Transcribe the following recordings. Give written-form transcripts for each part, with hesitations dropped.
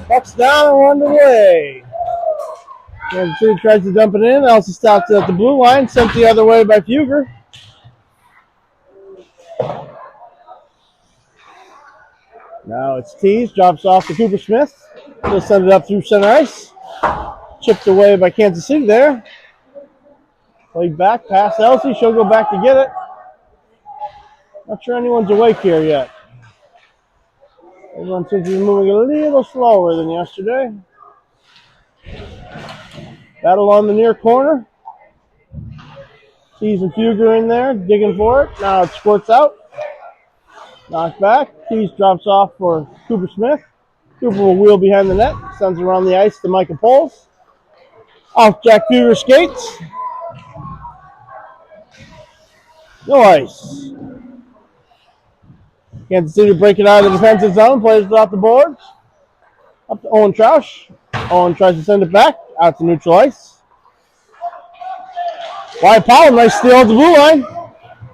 Bucks down and underway. Kansas City tries to dump it in. Also stops at the blue line. Sent the other way by Fugger. Now it's Tees. Drops off to Cooper Smith. He'll send it up through center ice. Chipped away by Kansas City there. Played back past Elsie. She'll go back to get it. Not sure anyone's awake here yet. Everyone seems to be moving a little slower than yesterday. Battle on the near corner. Tees and Fugger in there, digging for it. Now it squirts out. Knocked back. Tees drops off for Cooper Smith. Cooper will wheel behind the net. Sends it around the ice to Michael Poles. Off Jack Fugger skates. No ice. Kansas City break it out of the defensive zone. Plays it off the boards. Up to Owen Troush. Owen tries to send it back out to neutral ice. Wyatt Powell, nice steal at the blue line.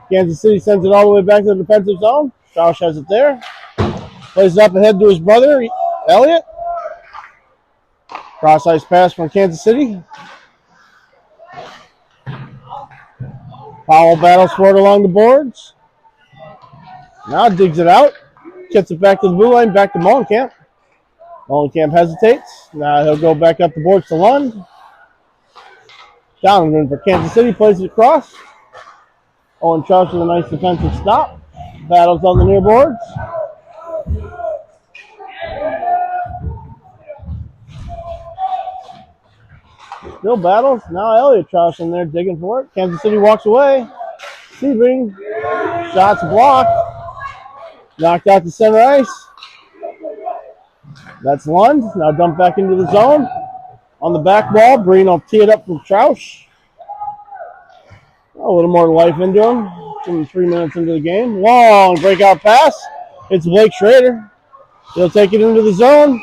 Kansas City sends it all the way back to the defensive zone. Troush has it there. Plays it up ahead to his brother, Elliott. Cross ice pass from Kansas City. Powell battles for it along the boards. Now digs it out. Gets it back to the blue line, back to Molenkamp. Molenkamp hesitates. Now he'll go back up the boards to Lund. Donovan for Kansas City plays it across. Owen Troush with a nice defensive stop. Battles on the near boards. Still battles. Now Elliott Troush in there digging for it. Kansas City walks away. Sebring. Shots blocked. Knocked out to center ice. That's Lund. Now dumped back into the zone. On the back wall, Breen will tee it up from Troush. A little more life into him. 3 minutes into the game. Long breakout pass. It's Blake Schrader. He'll take it into the zone.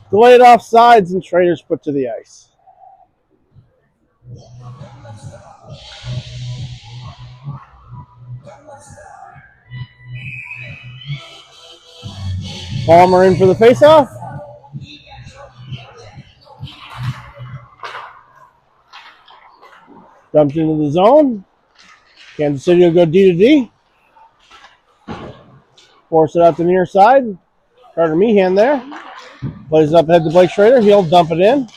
Delayed off sides, and Schrader's put to the ice. Palmer in for the faceoff. Dumped into the zone. Kansas City will go D to D. Force it out the near side. Carter Meehan there. Plays it up ahead to Blake Schrader. He'll dump it in.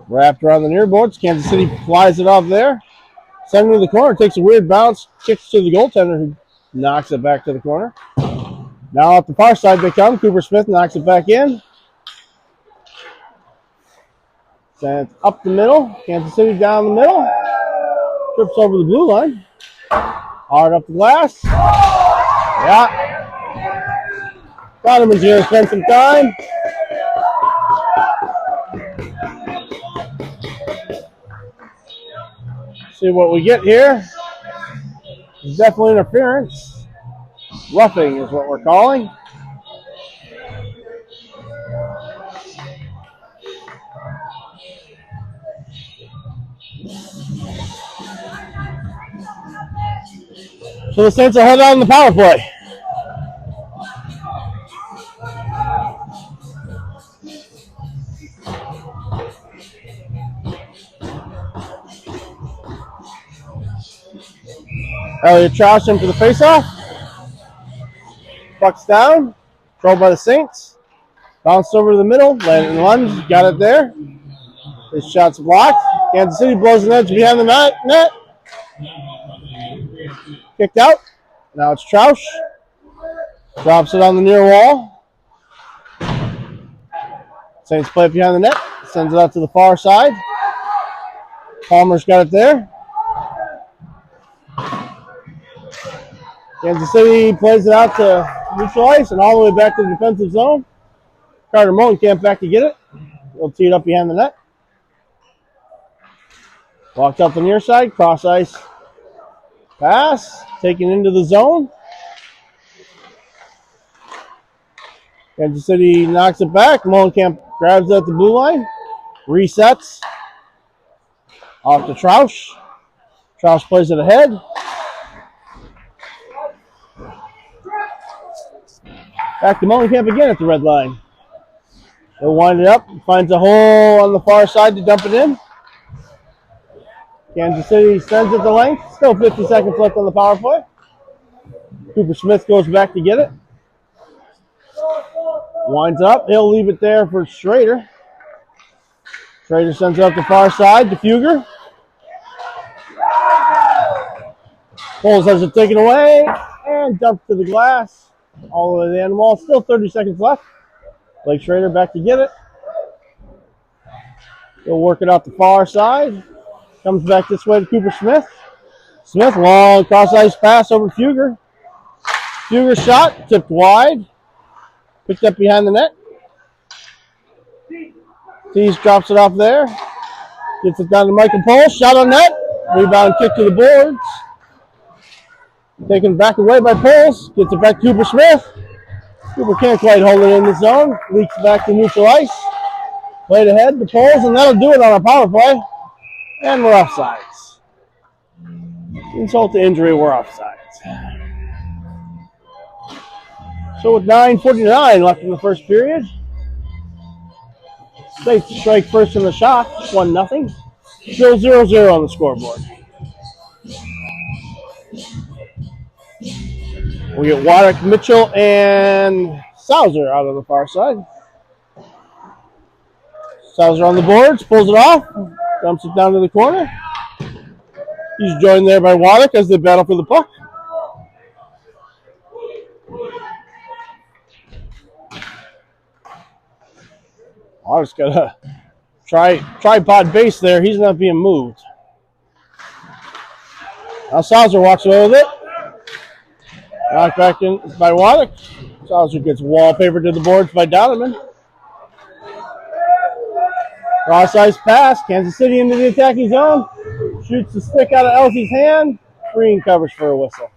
Wrapped around the near boards. Kansas City flies it off there. Sends it to the corner. Takes a weird bounce. Kicks to the goaltender who knocks it back to the corner. Now off the far side they come. Cooper Smith knocks it back in. Sends up the middle. Kansas City down the middle. Trips over the blue line. Hard up the glass. Yeah. Donovan's here to spend some time. See what we get here. It's definitely interference. Roughing is what we're calling. So the Saints will head out on the power play. Elliott Troush in for the faceoff. Puck's down. Controlled by the Saints. Bounced over to the middle. Landon Lund got it there. His shot's blocked. Kansas City blows an edge behind the net. Kicked out. Now it's Troush. Drops it on the near wall. Saints play it behind the net. Sends it out to the far side. Palmer's got it there. Kansas City plays it out to neutral ice and all the way back to the defensive zone. Carter Molenkamp back to get it. He'll tee it up behind the net. Walked up the near side, cross ice. Pass, taken into the zone. Kansas City knocks it back. Molenkamp grabs it at the blue line. Resets. Off to Troush. Troush plays it ahead. Back to Molenkamp again at the red line. He'll wind it up, finds a hole on the far side to dump it in. Kansas City sends it the length. Still 50 seconds left on the power play. Cooper Smith goes back to get it. Winds up. He'll leave it there for Schrader. Schrader sends it up the far side to Fugger. Poles has it taken away and dumped to the glass. All the way to the end wall. Still 30 seconds left. Blake Schrader back to get it. He'll work it out the far side. Comes back this way to Cooper Smith. Smith, long cross-ice pass over Fugger. Fugger shot, tipped wide. Picked up behind the net. Tease drops it off there. Gets it down to Michael Poles. Shot on net. Rebound kick to the boards. Taken back away by Poles. Gets it back to Cooper Smith. Cooper can't quite hold it in the zone. Leaks back to neutral ice. Played ahead to Poles, and that'll do it on our power play. And we're offsides. Insult to injury, we're offsides. So with 9:49 left in the first period, State to strike first in the shot, 1-0. Still 0-0 on the scoreboard. We get Waddick, Mitchell, and Sauser out on the far side. Sauser on the boards, pulls it off, dumps it down to the corner. He's joined there by Waddick as they battle for the puck. Waddick's got a tripod base there. He's not being moved. Now Sauser walks away with it. Knocked back in by Waddick. Sauser gets wallpapered to the boards by Donovan. Cross-ice pass. Kansas City into the attacking zone. Shoots the stick out of Elsie's hand. Green covers for a whistle.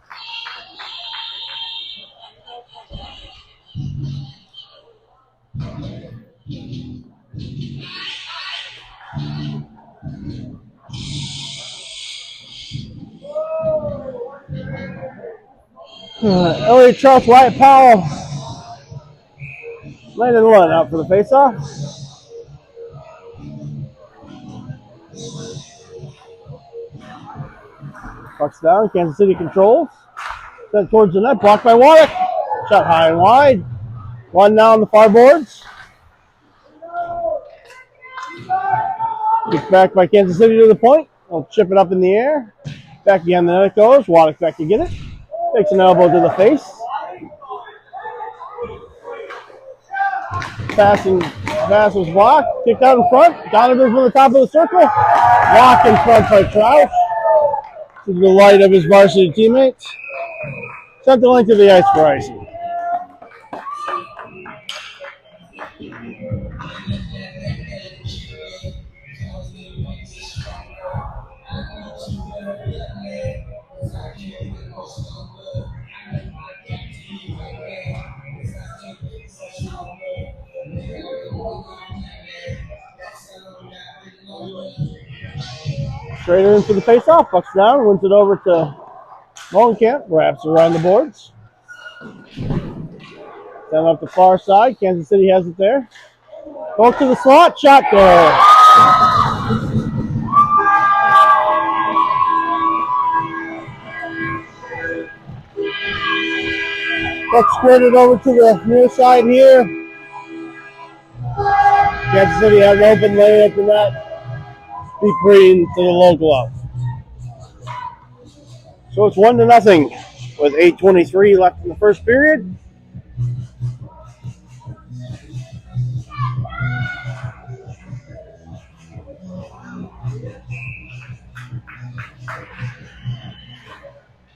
Elliot Trout, Wyatt Powell, Landon Lund out for the faceoff. Puck's down. Kansas City controls. Sent towards the net. Blocked by Waddick. Shot high and wide. One now on the far boards. Gets back by Kansas City to the point. They'll chip it up in the air. Back behind the net it goes. Waddick back to get it. Takes an elbow to the face. Pass was blocked. Kicked out in front. Donovan from the top of the circle. Blocked in front by Trout. To the delight of his varsity teammates. Sent the length of the ice for icing. Schrader in for the face-off. Puck's down. Wins it over to Molenkamp. Wraps around the boards. Down up the far side. Kansas City has it there. Goes to the slot. Shot there. Puck squirted over to the near side here. Kansas City has an open lane at the net. Deep green to the low glove. So it's 1-0 with 8:23 left in the first period.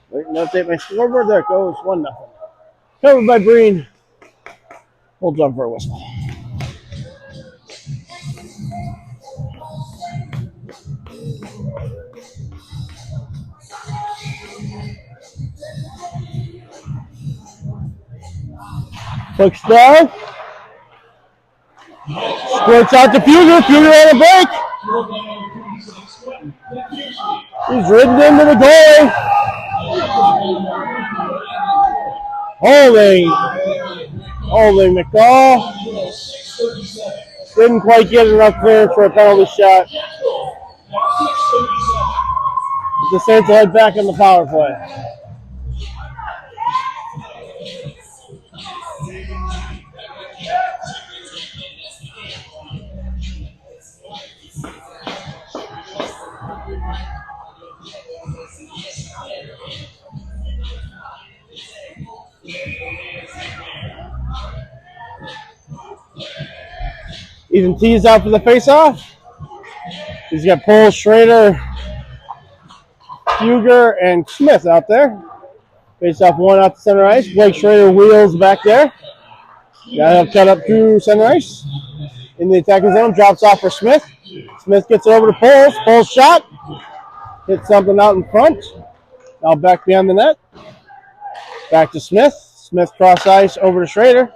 Wait, no, update my scoreboard. There it goes. 1-0. Covered by Breen. Holds on for a whistle. Puck's down. Squirts out to Fugger. Fugger on a break. He's ridden into the goal. Holding Holding McCall. Didn't quite get enough clearance for a penalty shot. The Saints will head back in the power play. Ethan tees out for the faceoff. He's got Pohl, Schrader, Fugger, and Smith out there. Faceoff one out to center ice. Blake Schrader wheels back there. Got cut up through center ice. In the attacking zone, drops off for Smith. Smith gets it over to Pohl. Pohl's shot. Hits something out in front. Now back behind the net. Back to Smith. Smith cross ice over to Schrader.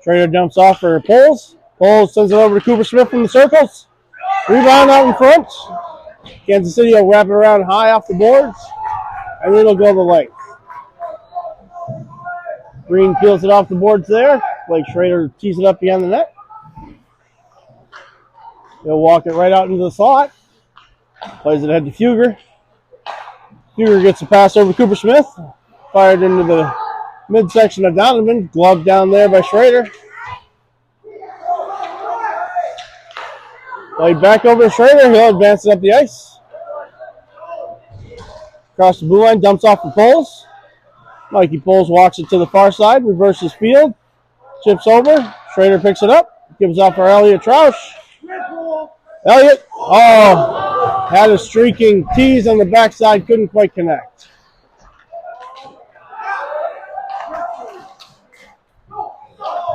Schrader dumps off for Poles. Poles sends it over to Cooper Smith from the circles. Rebound out in front. Kansas City will wrap it around high off the boards. And it'll go the length. Green peels it off the boards there. Blake Schrader tees it up behind the net. He'll walk it right out into the slot. Plays it ahead to Fugger. Fugger gets a pass over to Cooper Smith. Fired into the midsection of Donovan. Gloved down there by Schrader. Played back over to Schrader. He'll advance it up the ice. Across the blue line. Dumps off the Poles. Mikey Poles walks it to the far side. Reverses field. Chips over. Schrader picks it up. Gives off for Elliot Troush. Elliott, had a streaking tease on the backside, couldn't quite connect.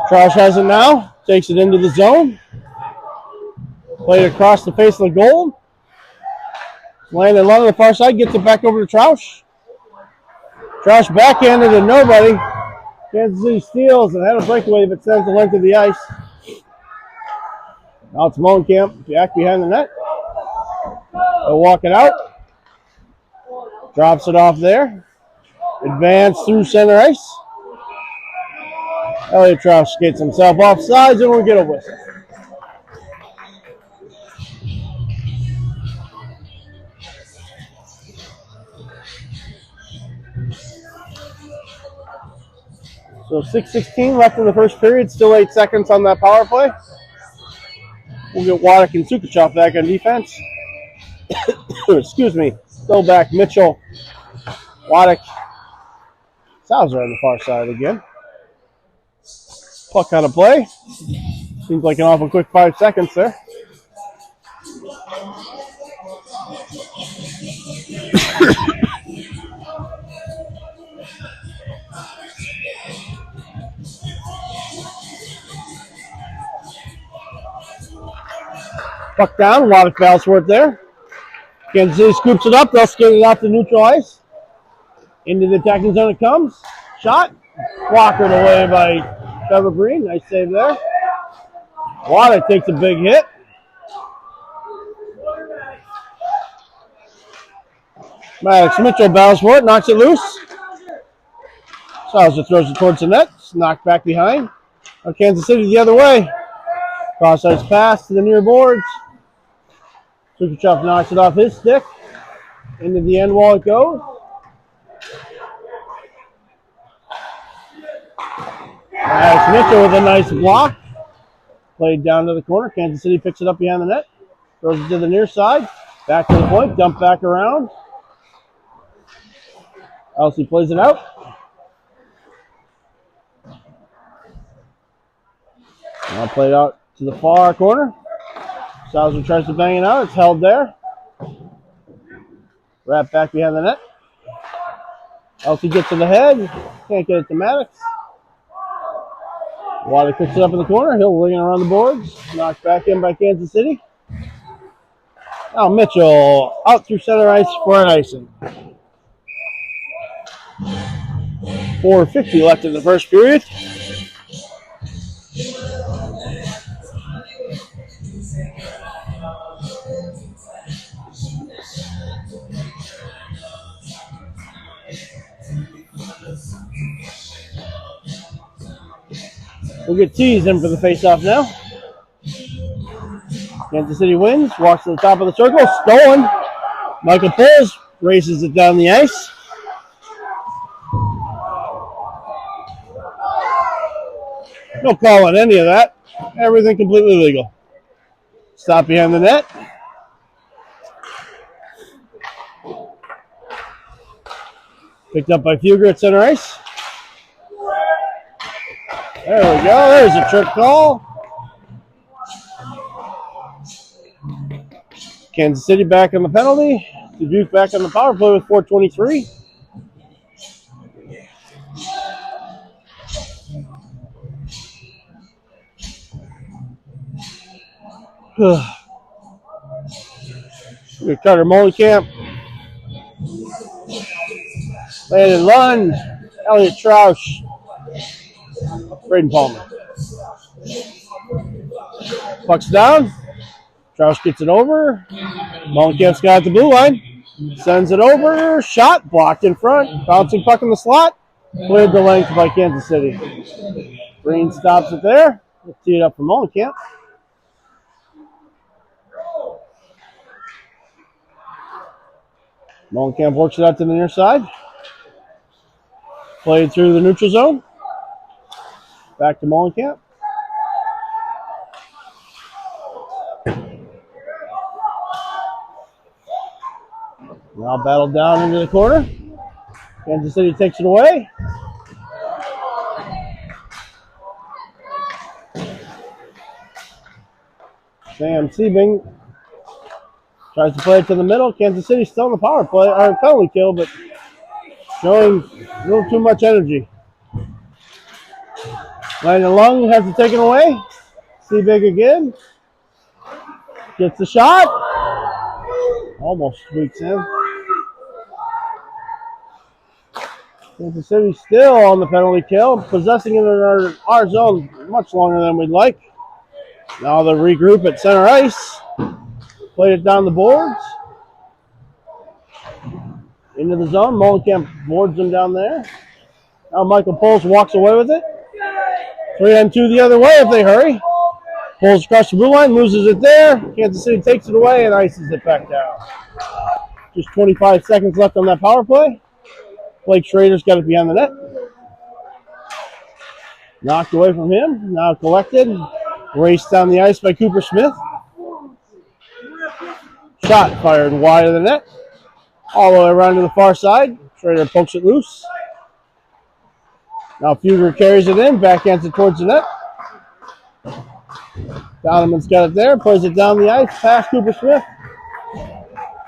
Troush has it now, takes it into the zone. Played across the face of the goal. Landed along the far side, gets it back over to Troush. Troush backhanded to nobody. Kansas City steals and had a breakaway that sends the length of the ice. Now it's Molenkamp back behind the net. They'll walk it out. Drops it off there. Advance through center ice. Elliot Troush skates himself off sides and we'll get a whistle. So 6:16 left in the first period. Still 8 seconds on that power play. We'll get Waddick and Sukuchov back on defense. Excuse me. Still back Mitchell, Waddick. Sauser on the far side again. Puck out of play. Seems like an awful quick 5 seconds there. Puck down, Waddick battles for it there. Kansas City scoops it up. They'll skate it off the neutral ice. Into the attacking zone it comes. Shot. Blockered away by Trevor Green. Nice save there. Waddick takes a big hit. Maddox Mitchell battles for it. Knocks it loose. Sauser throws it towards the net. It's knocked back behind. Kansas City the other way. Cross ice pass to the near boards. Sukuchov knocks it off his stick. Into the end wall it goes. Maddox Mitchell with a nice block. Played down to the corner. Kansas City picks it up behind the net. Throws it to the near side. Back to the point. Dump back around. Elsie plays it out. Now played out to the far corner. Sauser tries to bang it out. It's held there. Wrapped back behind the net. Elsie gets to the head. Can't get it to Maddox. Waddick picks it up in the corner. He'll ring it around the boards. Knocked back in by Kansas City. Now Mitchell out through center ice for an icing. 4:50 left in the first period. We'll get Tees in for the face-off now. Kansas City wins, walks to the top of the circle, stolen. Michael Poles races it down the ice. No call on any of that. Everything completely legal. Stop behind the net. Picked up by Fugger at center ice. There we go. There's a trick call. Kansas City back on the penalty. Dubuque back on the power play with 4:23. Carter Molenkamp. Landon Lund. Elliot Troush. Braden Palmer. Puck's down. Troush gets it over. Molenkamp's got it at the blue line. Sends it over. Shot blocked in front. Bouncing puck in the slot. Cleared the length by Kansas City. Green stops it there. Let's tee it up for Molenkamp. Molenkamp works it out to the near side. Played through the neutral zone. Back to Molenkamp. Now battled down into the corner. Kansas City takes it away. Sam Siebing tries to play it to the middle. Kansas City still in the power play, or penalty kill, but showing a little too much energy. Landon Lung has to take it away. Siebing again. Gets the shot. Almost squeaks in. Kansas City still on the penalty kill, possessing it in our zone much longer than we'd like. Now they regroup at center ice. Played it down the boards. Into the zone. Molenkamp boards them down there. Now Michael Poles walks away with it. 3-on-2 the other way if they hurry. Poles across the blue line, loses it there. Kansas City takes it away and ices it back down. Just 25 seconds left on that power play. Blake Schrader's got it behind the net. Knocked away from him. Now collected. Raced down the ice by Cooper Smith. Shot fired wide of the net. All the way around to the far side. Schrader pokes it loose. Now Fugger carries it in. Backhands it towards the net. Donovan's got it there. Plays it down the ice. Past Cooper Smith.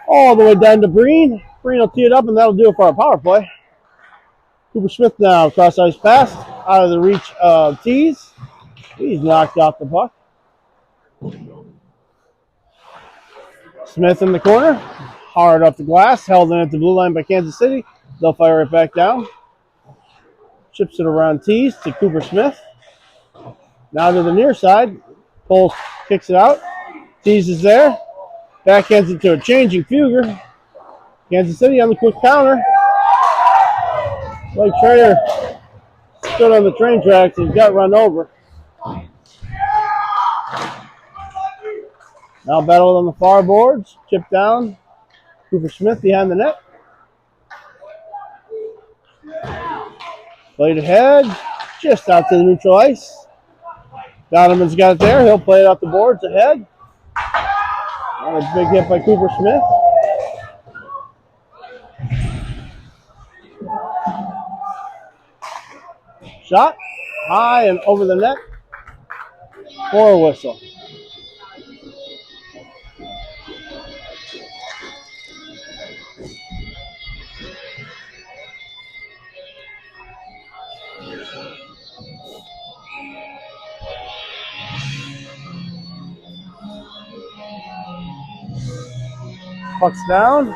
All the way down to Breen. Breen will tee it up, and that'll do it for our power play. Cooper Smith now cross ice pass. Out of the reach of Tees. He's knocked off the puck. Smith in the corner. Hard off the glass. Held in at the blue line by Kansas City. They'll fire it back down. Chips it around Tees to Cooper Smith. Now to the near side. Poles kicks it out. Tees is there. Backhands it to a changing Fugger. Kansas City on the quick counter. Blake Schrader stood on the train tracks and got run over. Now battled on the far boards. Chipped down. Cooper Smith behind the net. Played ahead. Just out to the neutral ice. Donovan's got it there. He'll play it off the boards ahead. Another big hit by Cooper Smith. Shot high and over the net for a whistle. Puck's down.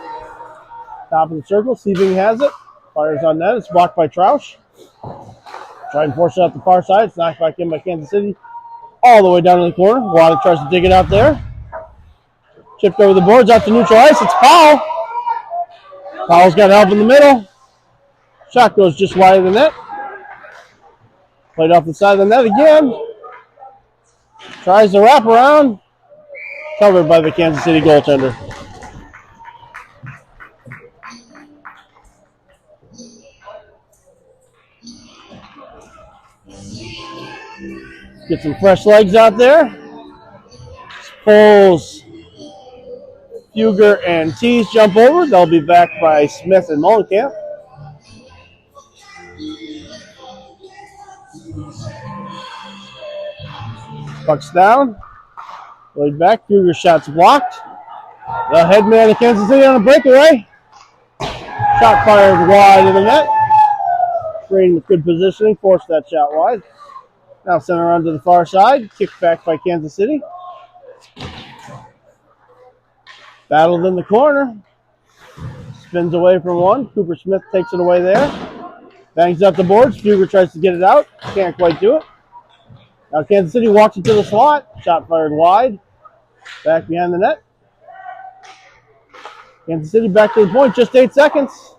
Top of the circle. Siebing has it. Fires on net. It's blocked by Troush. Try and force it out the far side. It's knocked back in by Kansas City. All the way down to the corner. Wada tries to dig it out there. Chipped over the boards out to neutral ice. It's Powell. Powell's got help in the middle. Shot goes just wide of the net. Played off the side of the net again. Tries to wrap around. Covered by the Kansas City goaltender. Get some fresh legs out there. Poles, Fugger, and Tees jump over. They'll be back by Smith and Mullenkamp. Puck's down. Played back. Fugger shot's blocked. The headman of Kansas City on a breakaway. Shot fired wide of the net. Green with good positioning. Forced that shot wide. Now center on to the far side. Kicked back by Kansas City. Battled in the corner. Spins away from one. Cooper Smith takes it away there. Bangs up the boards. Fugger tries to get it out. Can't quite do it. Now Kansas City walks into the slot. Shot fired wide. Back behind the net. Kansas City back to the point. Just 8 seconds.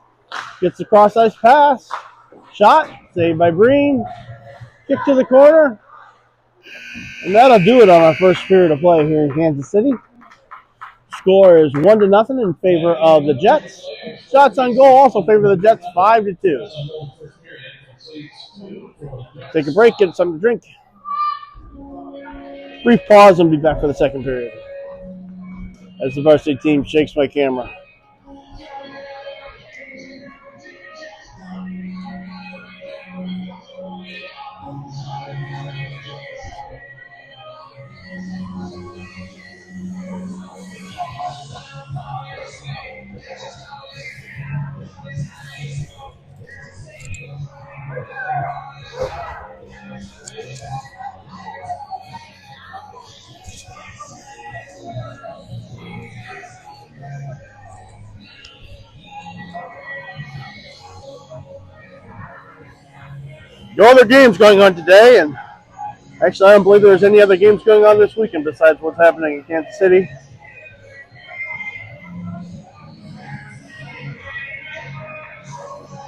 Gets the cross ice pass. Shot. Saved by Breen. Kick to the corner. And that'll do it on our first period of play here in Kansas City. Score is 1-0 in favor of the Jets. Shots on goal also favor the Jets 5-2. Take a break, get something to drink. Brief pause and be back for the second period. As the varsity team shakes my camera. No other games going on today, and actually I don't believe there's any other games going on this weekend besides what's happening in Kansas City.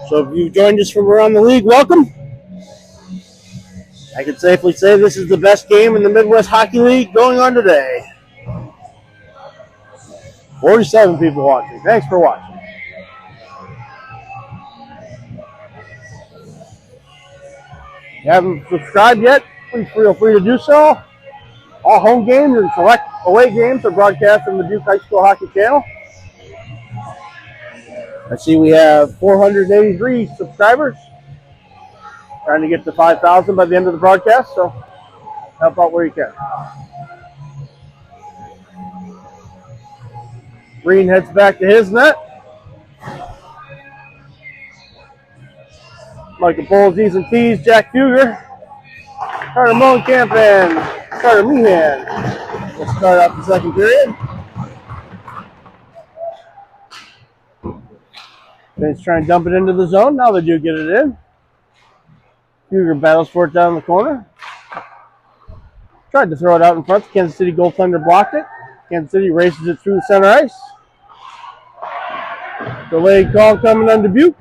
So if you joined us from around the league, welcome. I can safely say this is the best game in the Midwest Hockey League going on today. 47 people watching. Thanks for watching. If you haven't subscribed yet, please feel free to do so. All home games and select away games are broadcast on the Duke High School Hockey Channel. I see we have 483 subscribers. Trying to get to 5,000 by the end of the broadcast, so help out where you can. Green heads back to his net. Michael Poles, E's and T's, Jack Fugger, Carter Mullenkamp, and Carter Meehan will start out the second period. Saints try and dump it into the zone. Now they do get it in. Fugger battles for it down the corner. Tried to throw it out in front. The Kansas City goaltender blocked it. Kansas City races it through the center ice. Delayed call coming on Dubuque.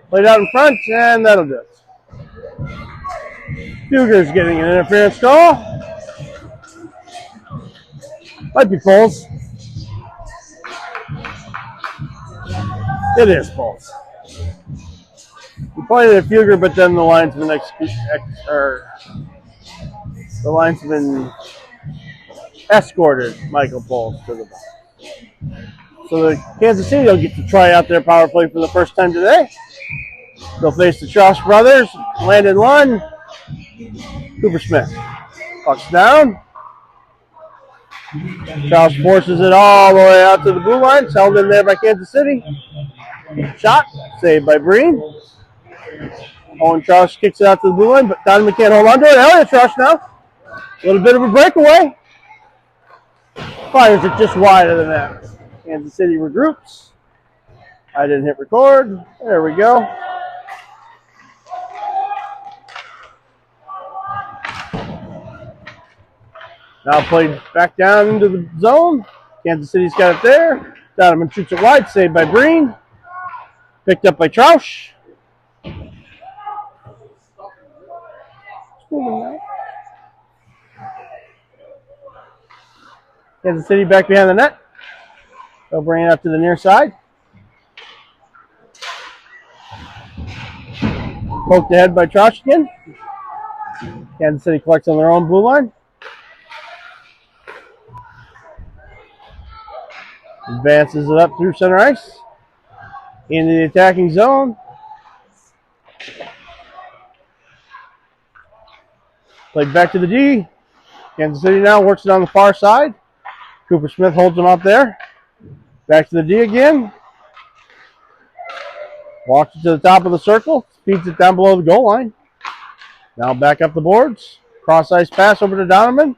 Played out in front, and that'll do it. Fugger's getting an interference call. Might be Poles. It is Poles. He pointed at Fugger, but then the linesman escorted Michael Poles to the ball. So the Kansas City will get to try out their power play for the first time today. They'll face the Troush brothers, Landon Lund, Cooper Smith. Puck's down. Troush forces it all the way out to the blue line. It's held in there by Kansas City. Shot, saved by Breen. Owen Troush kicks it out to the blue line, but Donovan can't hold on to it. Elliot Troush now. A little bit of a breakaway. Fires it just wide of the net. Kansas City regroups. I didn't hit record. There we go. Now played back down into the zone. Kansas City's got it there. Donovan shoots it wide, saved by Breen. Picked up by Troush. moving now. Kansas City back behind the net. They'll bring it up to the near side. Poked ahead by Troush again. Kansas City collects on their own blue line. Advances it up through center ice. Into the attacking zone. Played back to the D. Kansas City now works it on the far side. Cooper Smith holds him up there. Back to the D again. Walks it to the top of the circle. Feeds it down below the goal line. Now back up the boards. Cross ice pass over to Donovan.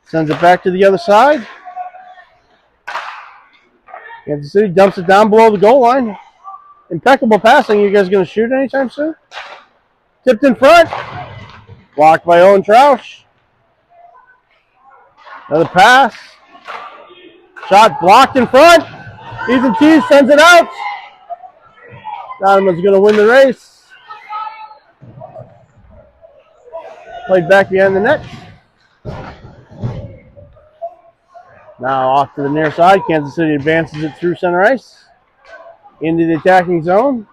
Sends it back to the other side. Kansas City dumps it down below the goal line. Impeccable passing. You guys going to shoot anytime soon? Tipped in front. Blocked by Owen Troush. Another pass. Shot blocked in front. Ethan Tees sends it out. Donovan's going to win the race. Played back behind the net. Now off to the near side. Kansas City advances it through center ice. Into the attacking zone.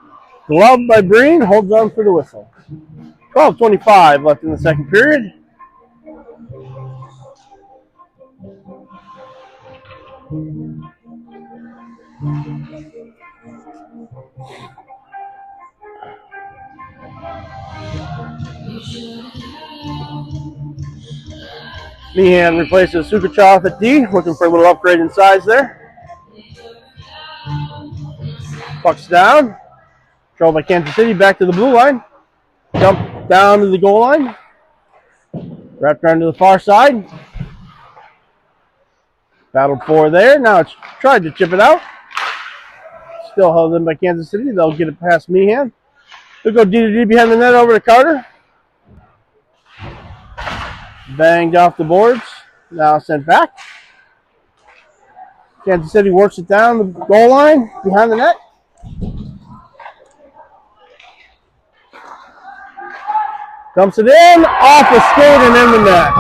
Gloved by Breen. Holds on for the whistle. 12:25 left in the second period. Meehan replaces Sukuchov at D, looking for a little upgrade in size there. Puck's down. Controlled by Kansas City, back to the blue line. Jump down to the goal line. Wrapped around to the far side. Battled for there. Now it's tried to chip it out. Still held in by Kansas City. They'll get it past Meehan. They'll go D to D behind the net over to Carter. Banged off the boards. Now sent back. Kansas City works it down the goal line behind the net. Dumps it in, off the skate and in the net.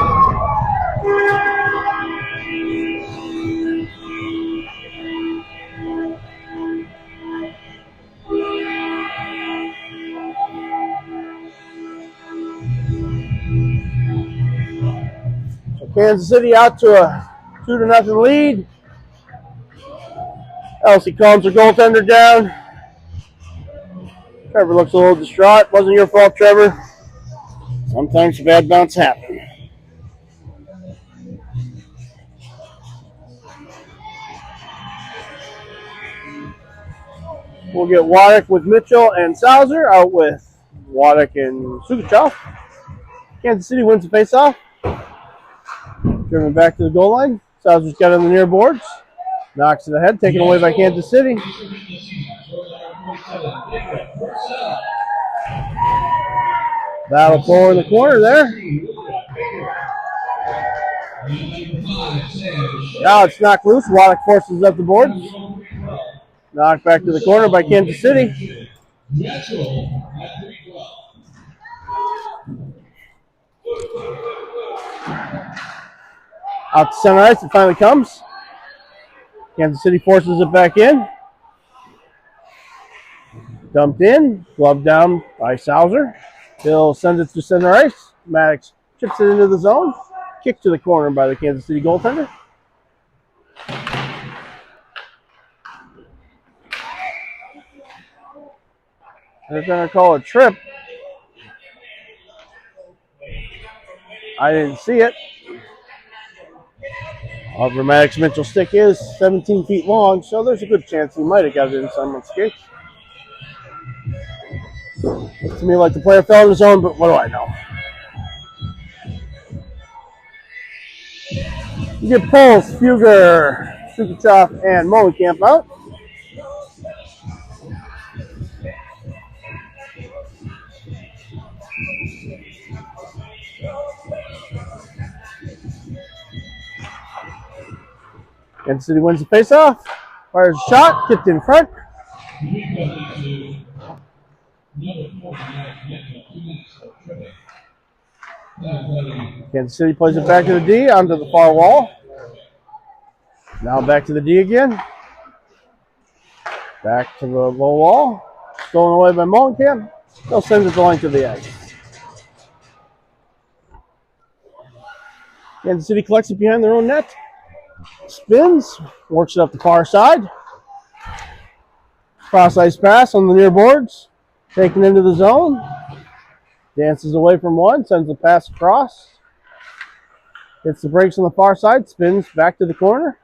So Kansas City out to a 2-0 lead. Elsie calms her goaltender down. Trevor looks a little distraught. Wasn't your fault, Trevor. Sometimes bad bounce happen. We'll get Waddick with Mitchell and Sauser, out with Waddick and Sukuchov. Kansas City wins the faceoff. Driven back to the goal line. Sauser's got it on the near boards. Knocks it ahead, taken away by Kansas City. Battle for in the corner there. Now it's knocked loose. Waddick forces up the boards. Knocked back to the corner by Kansas City. Out to center ice, it finally comes. Kansas City forces it back in. Dumped in, gloved down by Sauser. Bill sends it to center ice. Maddox chips it into the zone. Kick to the corner by the Kansas City goaltender. They're going to call a trip. I didn't see it. However, Maddox Mitchell's stick is 17 feet long, so there's a good chance he might have got it in someone's skates. Looks to me like the player fell in his zone, but what do I know? You get Pulse, Fugger, Sukuchov, and Molenkamp out. Kansas City wins the faceoff. Fires a shot, kicked in front. Kansas City plays it back to the D, onto the far wall. Now back to the D again. Back to the low wall. Stolen away by Molenkamp. They'll send it the length of the ice. Kansas City collects it behind their own net. Spins. Works it up the far side. Cross ice pass on the near boards. Taken into the zone. Dances away from one. Sends the pass across. Hits the brakes on the far side. Spins back to the corner.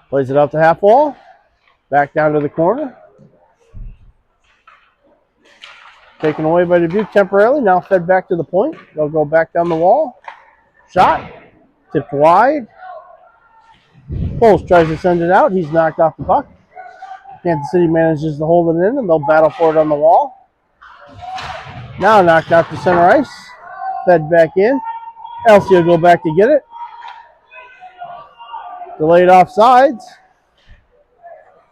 Plays it out to half wall. Back down to the corner. Taken away by Dubuque temporarily. Now fed back to the point. They'll go back down the wall. Shot. Tipped wide. Poles tries to send it out. He's knocked off the puck. Kansas City manages to hold it in, and they'll battle for it on the wall. Now knocked out to center ice. Fed back in. Elsie will go back to get it. Delayed offsides.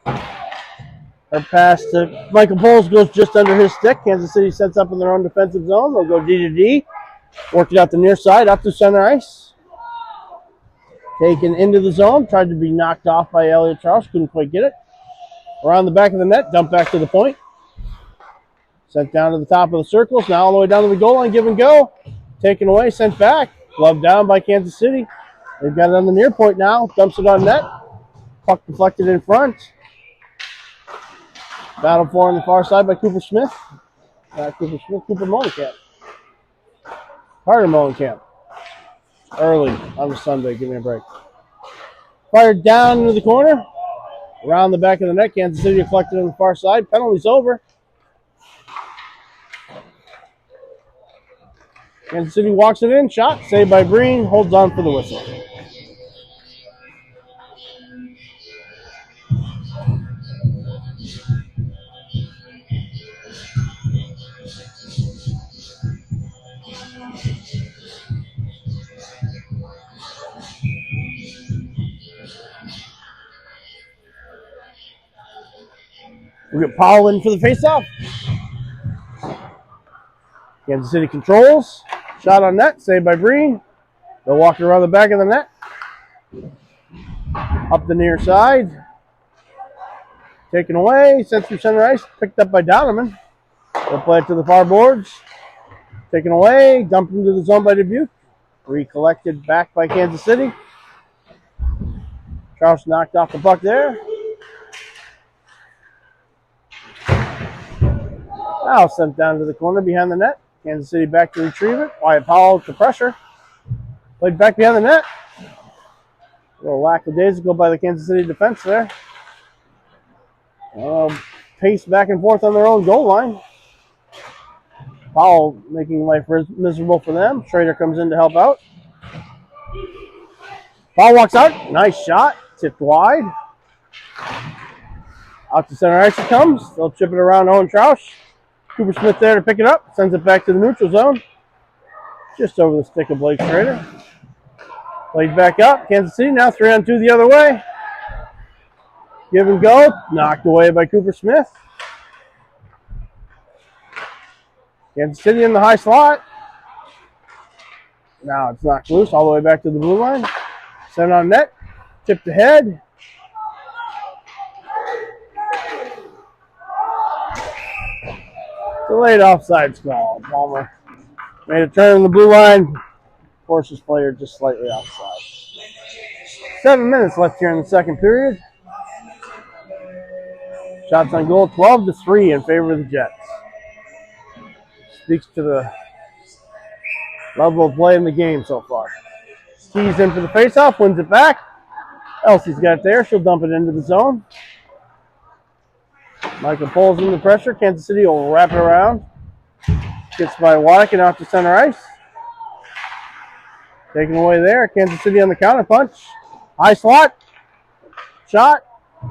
Her pass to Michael Poles goes just under his stick. Kansas City sets up in their own defensive zone. They'll go D to D. Work it out the near side, up to center ice. Taken into the zone. Tried to be knocked off by Elliott Charles. Couldn't quite get it. Around the back of the net. Dump back to the point. Sent down to the top of the circles. Now all the way down to the goal line. Give and go. Taken away. Sent back. Gloved down by Kansas City. They've got it on the near point now. Dumps it on net. Puck deflected in front. Battle for on the far side by Cooper Smith. Cooper Molenkamp. Carter Molenkamp. Early on the Sunday. Give me a break. Fired down into the corner. Around the back of the net. Kansas City deflected on the far side. Penalty's over. Kansas City walks it in. Shot. Saved by Breen. Holds on for the whistle. We get Powell in for the faceoff. Kansas City controls. Shot on net. Saved by Breen. They'll walk it around the back of the net. Up the near side. Taken away. Sent through center ice. Picked up by Donovan. They'll play it to the far boards. Taken away. Dumped into the zone by Dubuque. Recollected back by Kansas City. Charles knocked off the puck there. Now sent down to the corner behind the net. Kansas City back to retrieve it. Wyatt Powell to pressure. Played back behind the net. A little lackadaisical by the Kansas City defense there. Pace back and forth on their own goal line. Powell making life miserable for them. Schrader comes in to help out. Powell walks out. Nice shot. Tipped wide. Out to center ice it comes. They'll chip it around Owen Troush. Cooper Smith there to pick it up. Sends it back to the neutral zone. Just over the stick of Blake Schrader. Played back up. Kansas City now 3-on-2 the other way. Give and go. Knocked away by Cooper Smith. Kansas City in the high slot. Now it's knocked loose all the way back to the blue line. Sent on net. Tipped ahead. Delayed offside call. Palmer made a turn on the blue line. Forces player just slightly offside. 7 minutes left here in the second period. Shots on goal 12-3 in favor of the Jets. Speaks to the level of play in the game so far. Keys in for the faceoff, wins it back. Elsie's got it there. She'll dump it into the zone. Michael Poles in the pressure. Kansas City will wrap it around. Gets by Waddick and out to center ice. Taken away there. Kansas City on the counter punch. High slot. Shot.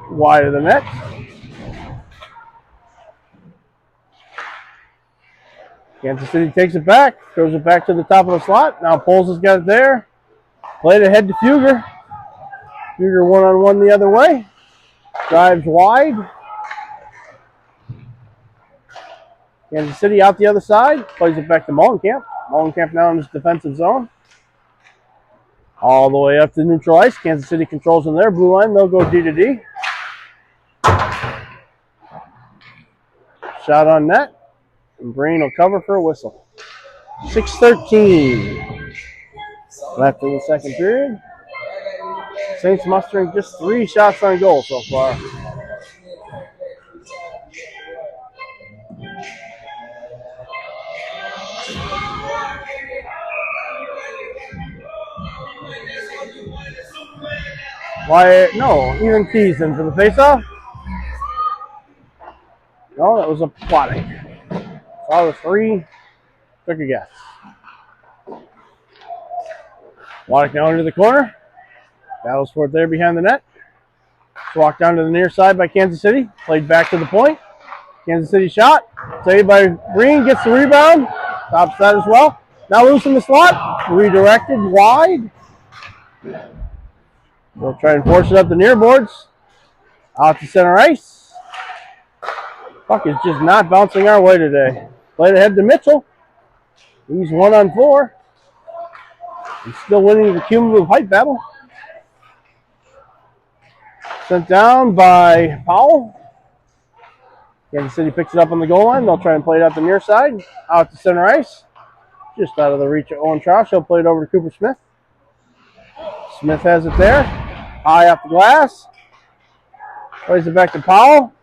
Wide of the net. Kansas City takes it back. Throws it back to the top of the slot. Now Poles has got it there. Played ahead to Fugger. Fugger one-on-one the other way. Drives wide. Kansas City out the other side. Plays it back to Molenkamp. Molenkamp now in his defensive zone. All the way up to neutral ice. Kansas City controls in their blue line. They'll go D to D. Shot on net. And Breen will cover for a whistle. 6:13 left in the second period. Saints mustering just 3 shots on goal so far. Why? No, even Keys in for the faceoff. No, that was a Plotting. Saw the 3. Took a guess. Waddick now into the corner. Battles for it there behind the net. Walked down to the near side by Kansas City. Played back to the point. Kansas City shot. Saved by Breen. Gets the rebound. Stops that as well. Now loose in the slot. Redirected wide. They'll try and force it up the near boards. Out to center ice. Puck is just not bouncing our way today. Played ahead to Mitchell. He's 1-on-4. He's still winning the cumulative height battle. Sent down by Powell. Kansas City picks it up on the goal line. They'll try and play it out the near side. Out to center ice. Just out of the reach of Owen Troush. He'll play it over to Cooper Smith. Smith has it there. High off the glass. Plays it back to Powell.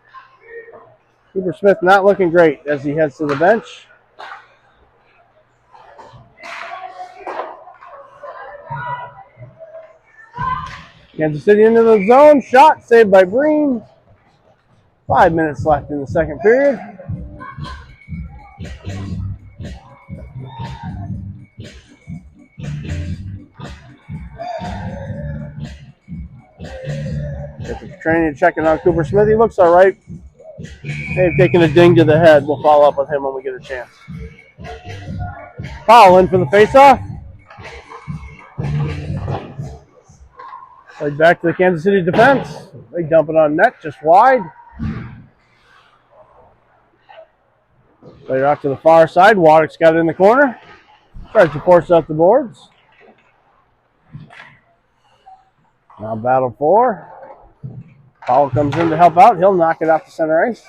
Cooper Smith not looking great as he heads to the bench. Kansas City into the zone. Shot saved by Breen. 5 minutes left in the second period. Training checking on Cooper Smith. He looks all right. They've taken a ding to the head. We'll follow up with him when we get a chance. Powell in for the faceoff. Played back to the Kansas City defense. They dump it on net, just wide. Played out to the far side. Waddick's got it in the corner. Tries to force up the boards. Now battle for. Powell comes in to help out. He'll knock it off the center ice.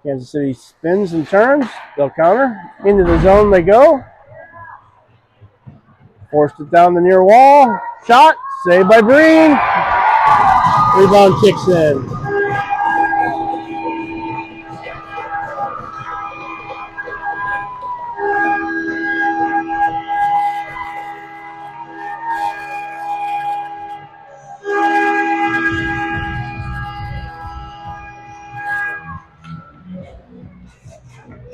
Kansas City spins and turns. They'll counter. Into the zone they go. Forced it down the near wall. Shot. Saved by Breen. Rebound kicks in.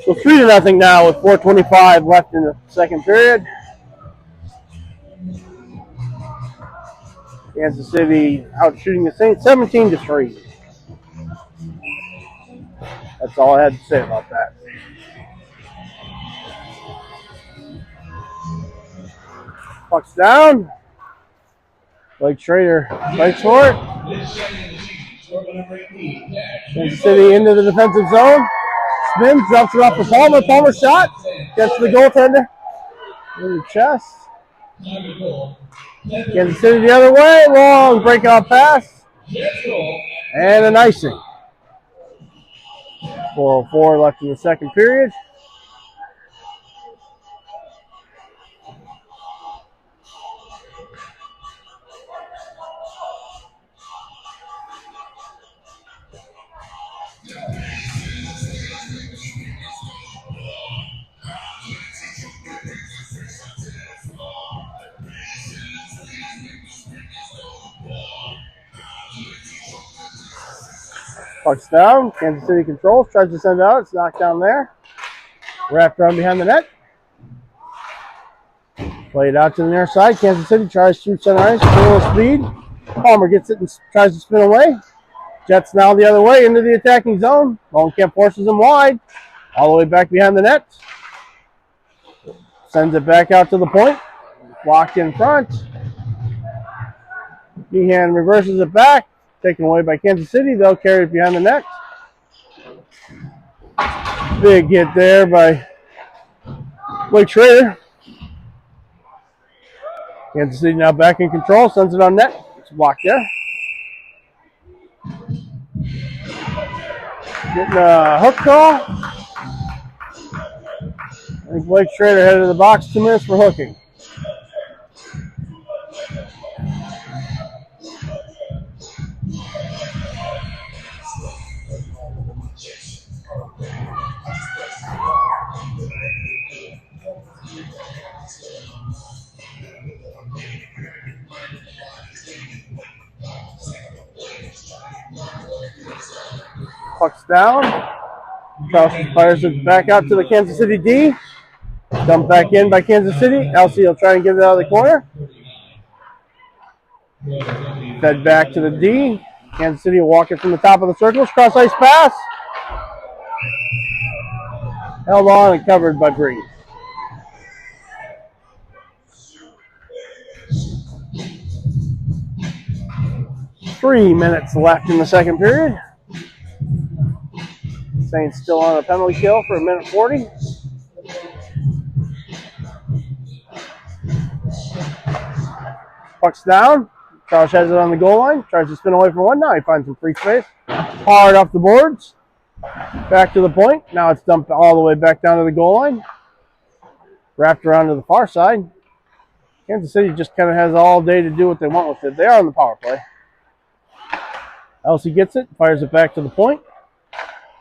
So 3-0 now with 4:25 left in the second period. Kansas City out shooting the Saints 17-3. That's all I had to say about that. Puck's down. Blake Schrader fights for it. Kansas City into the defensive zone. Spins, drops it off to Palmer. Palmer shot. Gets the goaltender in the chest. Kansas City the other way. Long breakout pass. And an icing. 4:04 left in the second period. Puck's down. Kansas City controls. Tries to send it out. It's knocked down there. Wrapped around behind the net. Played out to the near side. Kansas City tries through center ice. Full speed. Palmer gets it and tries to spin away. Jets now the other way into the attacking zone. Molenkamp forces him wide. All the way back behind the net. Sends it back out to the point. Blocked in front. Meehan reverses it back. Taken away by Kansas City. They'll carry it behind the net. Big hit there by Blake Schrader. Kansas City now back in control. Sends it on net. It's blocked there. Getting a hook call. I think Blake Schrader headed to the box. 2 minutes for hooking. Puck's down. Charleston fires it back out to the Kansas City D. Dumped back in by Kansas City. LC will try and get it out of the corner. Fed back to the D. Kansas City will walk it from the top of the circles. Cross ice pass. Held on and covered by Breen. Three minutes left in the second period. Saints still on a penalty kill for 1:40. Puck's down. Charles has it on the goal line. Tries to spin away from one. Now he finds some free space. Hard off the boards. Back to the point. Now it's dumped all the way back down to the goal line. Wrapped around to the far side. Kansas City just kind of has all day to do what they want with it. They are on the power play. Elsie gets it. Fires it back to the point.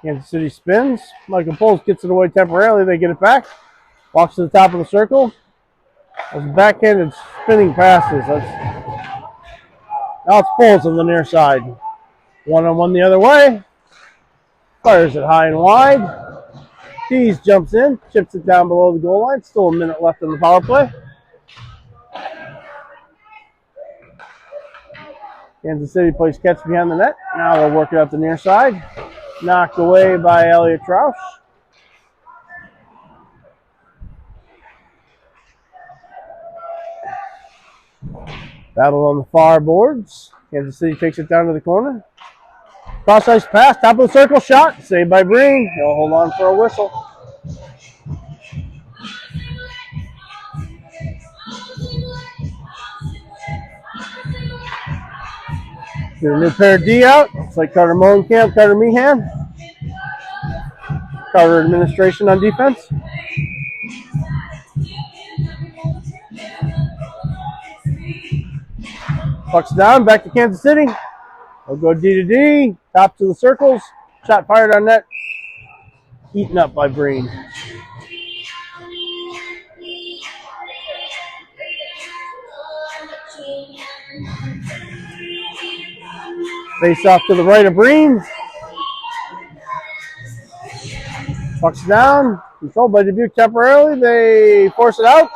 Kansas City spins. Michael Poles gets it away temporarily. They get it back. Walks to the top of the circle. Those backhanded spinning passes. Now it's Poles on the near side. One-on-one the other way. Fires it high and wide. Tees jumps in. Chips it down below the goal line. Still a minute left in the power play. Kansas City plays catch behind the net. Now they'll work it up the near side. Knocked away by Elliot Troush. Battle on the far boards. Kansas City takes it down to the corner. Cross ice pass, top of the circle, shot. Saved by Breen. He'll hold on for a whistle. Get a new pair of D out. It's like Carter Molenkamp, Carter Meehan. Carter administration on defense. Puck's down, back to Kansas City. They'll go D to D, top to the circles. Shot fired on net. Eaten up by Breen. Face off to the right of Breen. Puck's down. Controlled by Dubuque temporarily. They force it out.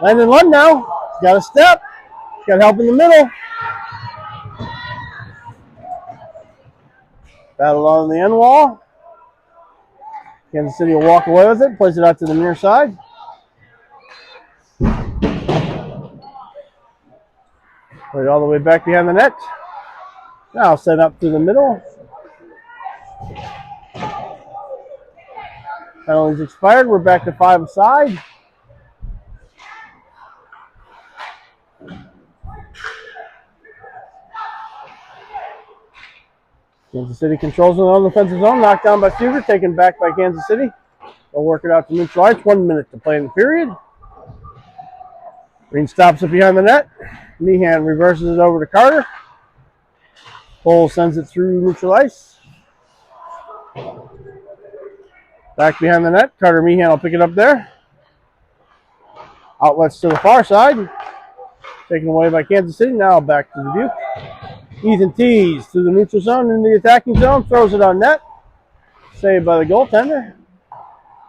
Landon Lund now. He's got a step. He's got help in the middle. Battle on the end wall. Kansas City will walk away with it. Plays it out to the near side. Put it all the way back behind the net. Now set up to the middle. Penalties expired. We're back to 5 aside. Kansas City controls it on the offensive zone. Knocked down by Seaver. Taken back by Kansas City. They'll work it out to neutral ice. 1 minute to play in the period. Green stops it behind the net. Meehan reverses it over to Carter. Cole sends it through neutral ice. Back behind the net. Carter Meehan will pick it up there. Outlets to the far side. Taken away by Kansas City. Now back to Dubuque. Ethan Tees through the neutral zone into the attacking zone. Throws it on net. Saved by the goaltender.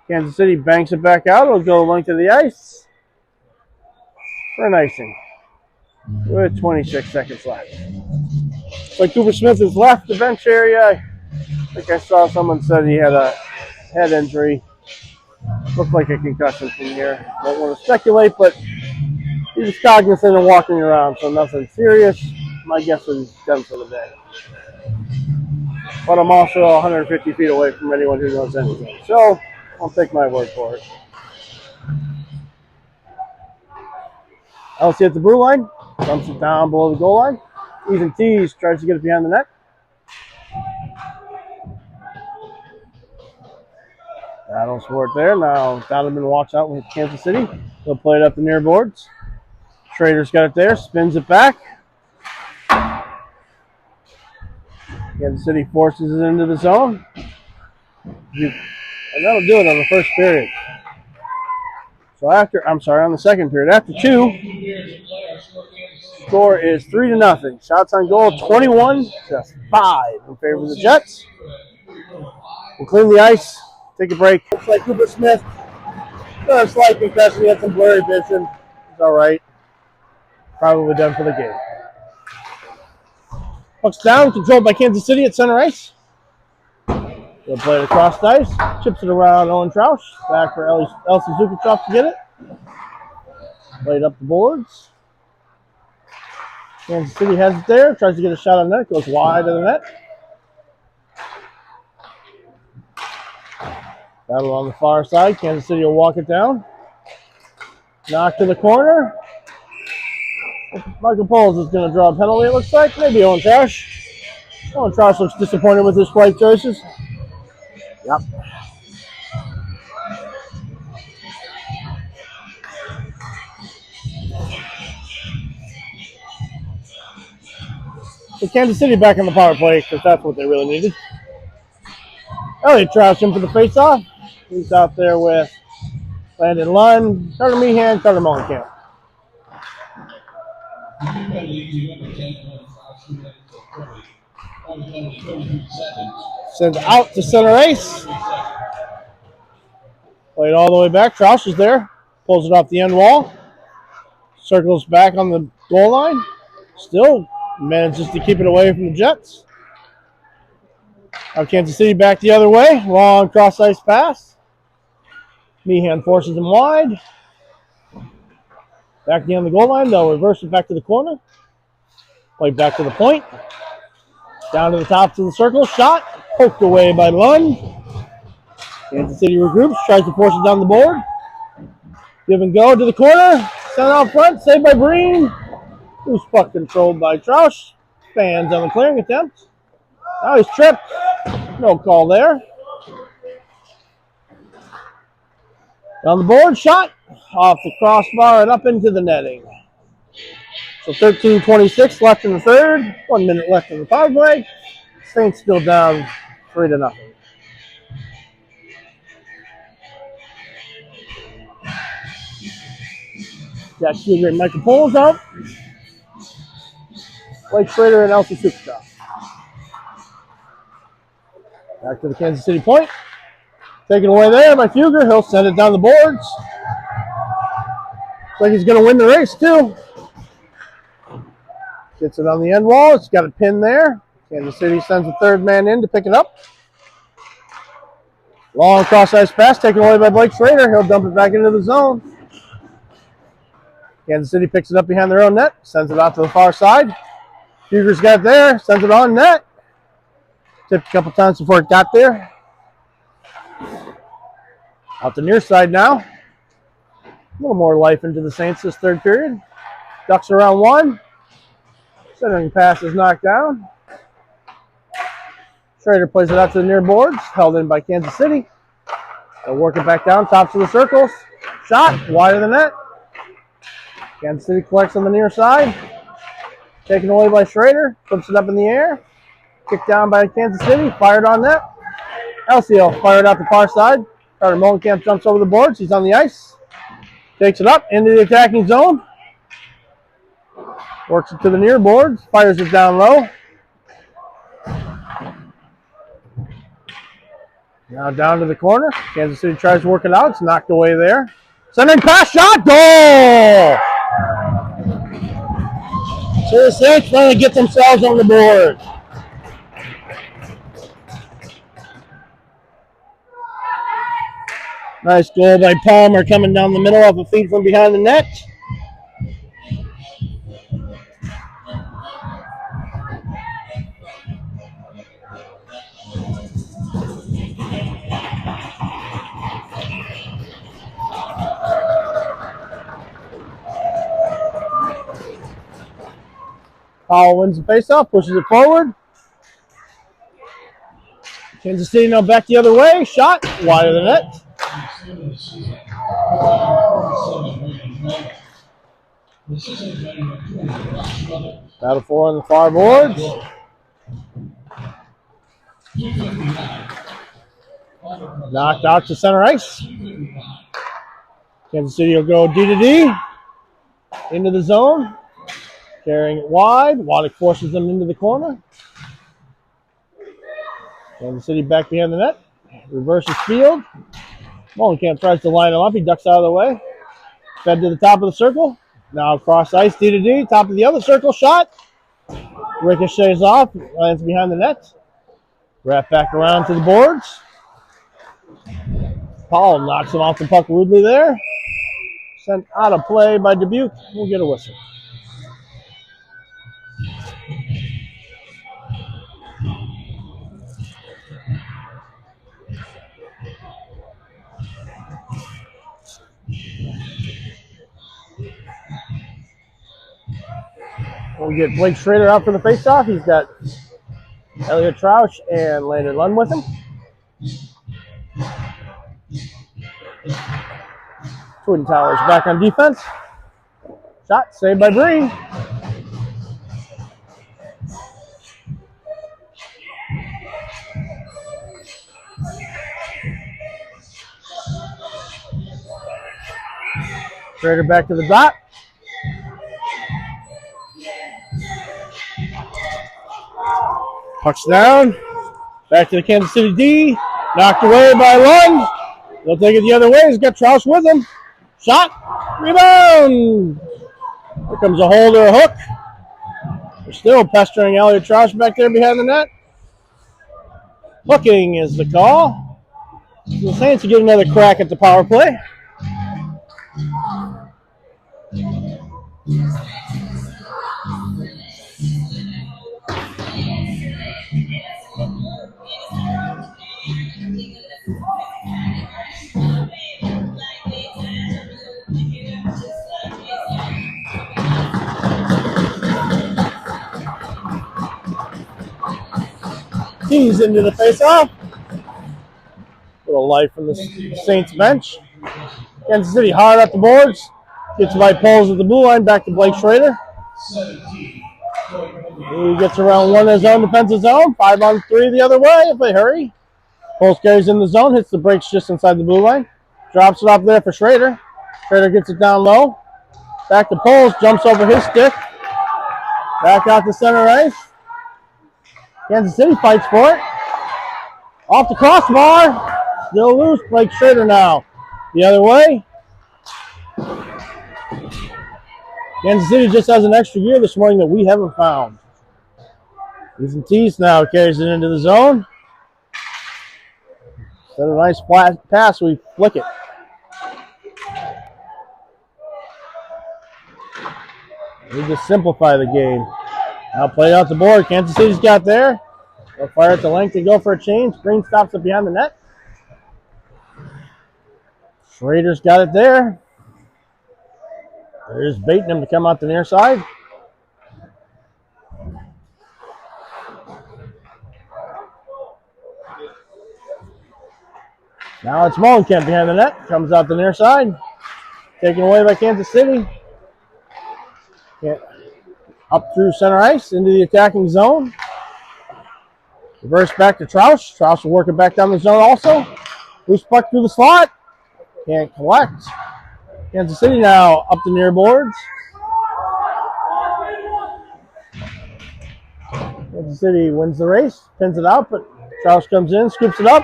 Kansas City banks it back out. It'll go the length of the ice for an icing. With 26 seconds left. Like Cooper Smith has left the bench area. I think I saw someone said he had a head injury. Looked like a concussion from here. Don't want to speculate, but he was cognizant of walking around, so nothing serious. My guess is he's done for the day. But I'm also 150 feet away from anyone who knows anything. So I'll take my word for it. Elsie at the blue line. Dumps it down below the goal line. Ethan Tees tries to get it behind the net. Battles for it there. Now Donovan walks out with Kansas City. They'll play it up the near boards. Schrader's got it there. Spins it back. Kansas City forces it into the zone. And that'll do it on the first period. So on the second period. After 2, score is 3-0. Shots on goal 21-5 in favor of the Jets. We'll clean the ice, take a break. Looks like Cooper Smith got a slight concussion. He had some blurry vision. He's all right. Probably done for the game. Puck's down, controlled by Kansas City at center ice. They'll play it across the ice. Chips it around Owen Troush. Back for Elsie Zukachov to get it. Played up the boards. Kansas City has it there. Tries to get a shot on net. Goes wide of the net. Battle on the far side. Kansas City will walk it down. Knock to the corner. Michael Poles is going to draw a penalty, it looks like. Maybe Owen Troush. Owen Troush looks disappointed with his flight choices. Yep. So Kansas City back in the power play because that's what they really needed. Elliott Troush in for the faceoff. He's out there with Landon Lund, Carter Meehan, Carter Mullenkamp. Sends out to center ice. Played all the way back. Troush is there. Pulls it off the end wall. Circles back on the goal line. Still manages to keep it away from the Jets. Now Kansas City back the other way. Long cross ice pass. Meehan forces him wide. Back on the goal line. They'll reverse it back to the corner. Play back to the point. Down to the top of the circle. Shot. Poked away by Lund. Kansas City regroups. Tries to force it down the board. Give and go to the corner. Sent out front. Saved by Breen. Who's puck controlled by Troush. Fans on the clearing attempt. Now he's tripped. No call there. On the board. Shot. Off the crossbar and up into the netting. So 13:26 left in the third. 1 minute left in the power play. Saints still down 3-0. Jack Seager and Michael Poles out. Blake Schrader and Elsie Zukachov. Back to the Kansas City point. Taken away there by Fugger. He'll send it down the boards. Looks like he's going to win the race, too. Gets it on the end wall. It's got a pin there. Kansas City sends the third man in to pick it up. Long cross-ice pass taken away by Blake Schrader. He'll dump it back into the zone. Kansas City picks it up behind their own net. Sends it out to the far side. Fugger's got it there. Sends it on net. Tipped a couple times before it got there. Out the near side now. A little more life into the Saints this third period. Ducks around one. Centering pass is knocked down. Schrader plays it out to the near boards. Held in by Kansas City. They'll work it back down. Tops of the circles. Shot. Wide of the net. Kansas City collects on the near side. Taken away by Schrader. Flips it up in the air. Kicked down by Kansas City. Fired on net. LCL fired out the far side. Carter Mullenkamp jumps over the boards. He's on the ice. Takes it up into the attacking zone. Works it to the near boards. Fires it down low. Now down to the corner. Kansas City tries to work it out. It's knocked away there. Centering pass. Shot. Goal! So the Saints finally get themselves on the board. Nice goal by Palmer coming down the middle off a feed from behind the net. Powell wins the faceoff, pushes it forward. Kansas City now back the other way. Shot wide of the net. Battle 4 on the far boards. Knocked out to center ice. Kansas City will go D to D. Into the zone. Carrying it wide. Waddick forces them into the corner. Kansas City back behind the net. Reverses field. Molenkamp tries to line him up. He ducks out of the way. Fed to the top of the circle. Now across ice, D to D. Top of the other circle. Shot. Ricochets off. Lands behind the net. Wrap back around to the boards. Paul knocks him off the puck rudely there. Sent out of play by Dubuque. We'll get a whistle. We'll get Blake Schrader out for the faceoff. He's got Elliot Troush and Landon Lund with him. Twin Towers back on defense. Shot saved by Bree. Schrader back to the dot. Puck's down. Back to the Kansas City D. Knocked away by Lund. They'll take it the other way. He's got Troush with him. Shot. Rebound. Here comes a holder, a hook. They're still pestering Elliot Troush back there behind the net. Hooking is the call. So the Saints will get another crack at the power play. He's into the face-off. Little life from the Saints bench. Kansas City hard up the boards. Gets by Poles at the blue line. Back to Blake Schrader. He gets around one in his own defensive zone. 5-on-3 the other way if they hurry. Poles carries in the zone. Hits the brakes just inside the blue line. Drops it off there for Schrader. Schrader gets it down low. Back to Poles. Jumps over his stick. Back out to center ice. Kansas City fights for it. Off the crossbar. Still loose. Blake Schrader now. The other way. Kansas City just has an extra gear this morning that we haven't found. Ethan Teese now carries it into the zone. Instead of a nice flat pass, we flick it. We just simplify the game. Now play out the board. Kansas City's got there. They'll fire at the length and go for a change. Green stops it behind the net. Schrader's got it there. They're just baiting him to come out the near side. Now it's Molenkamp behind the net. Comes out the near side. Taken away by Kansas City. Up through center ice into the attacking zone. Reverse back to Troush. Troush will work it back down the zone also. Loose puck through the slot. Can't collect. Kansas City now up the near boards. Kansas City wins the race. Pins it out, but Troush comes in, scoops it up.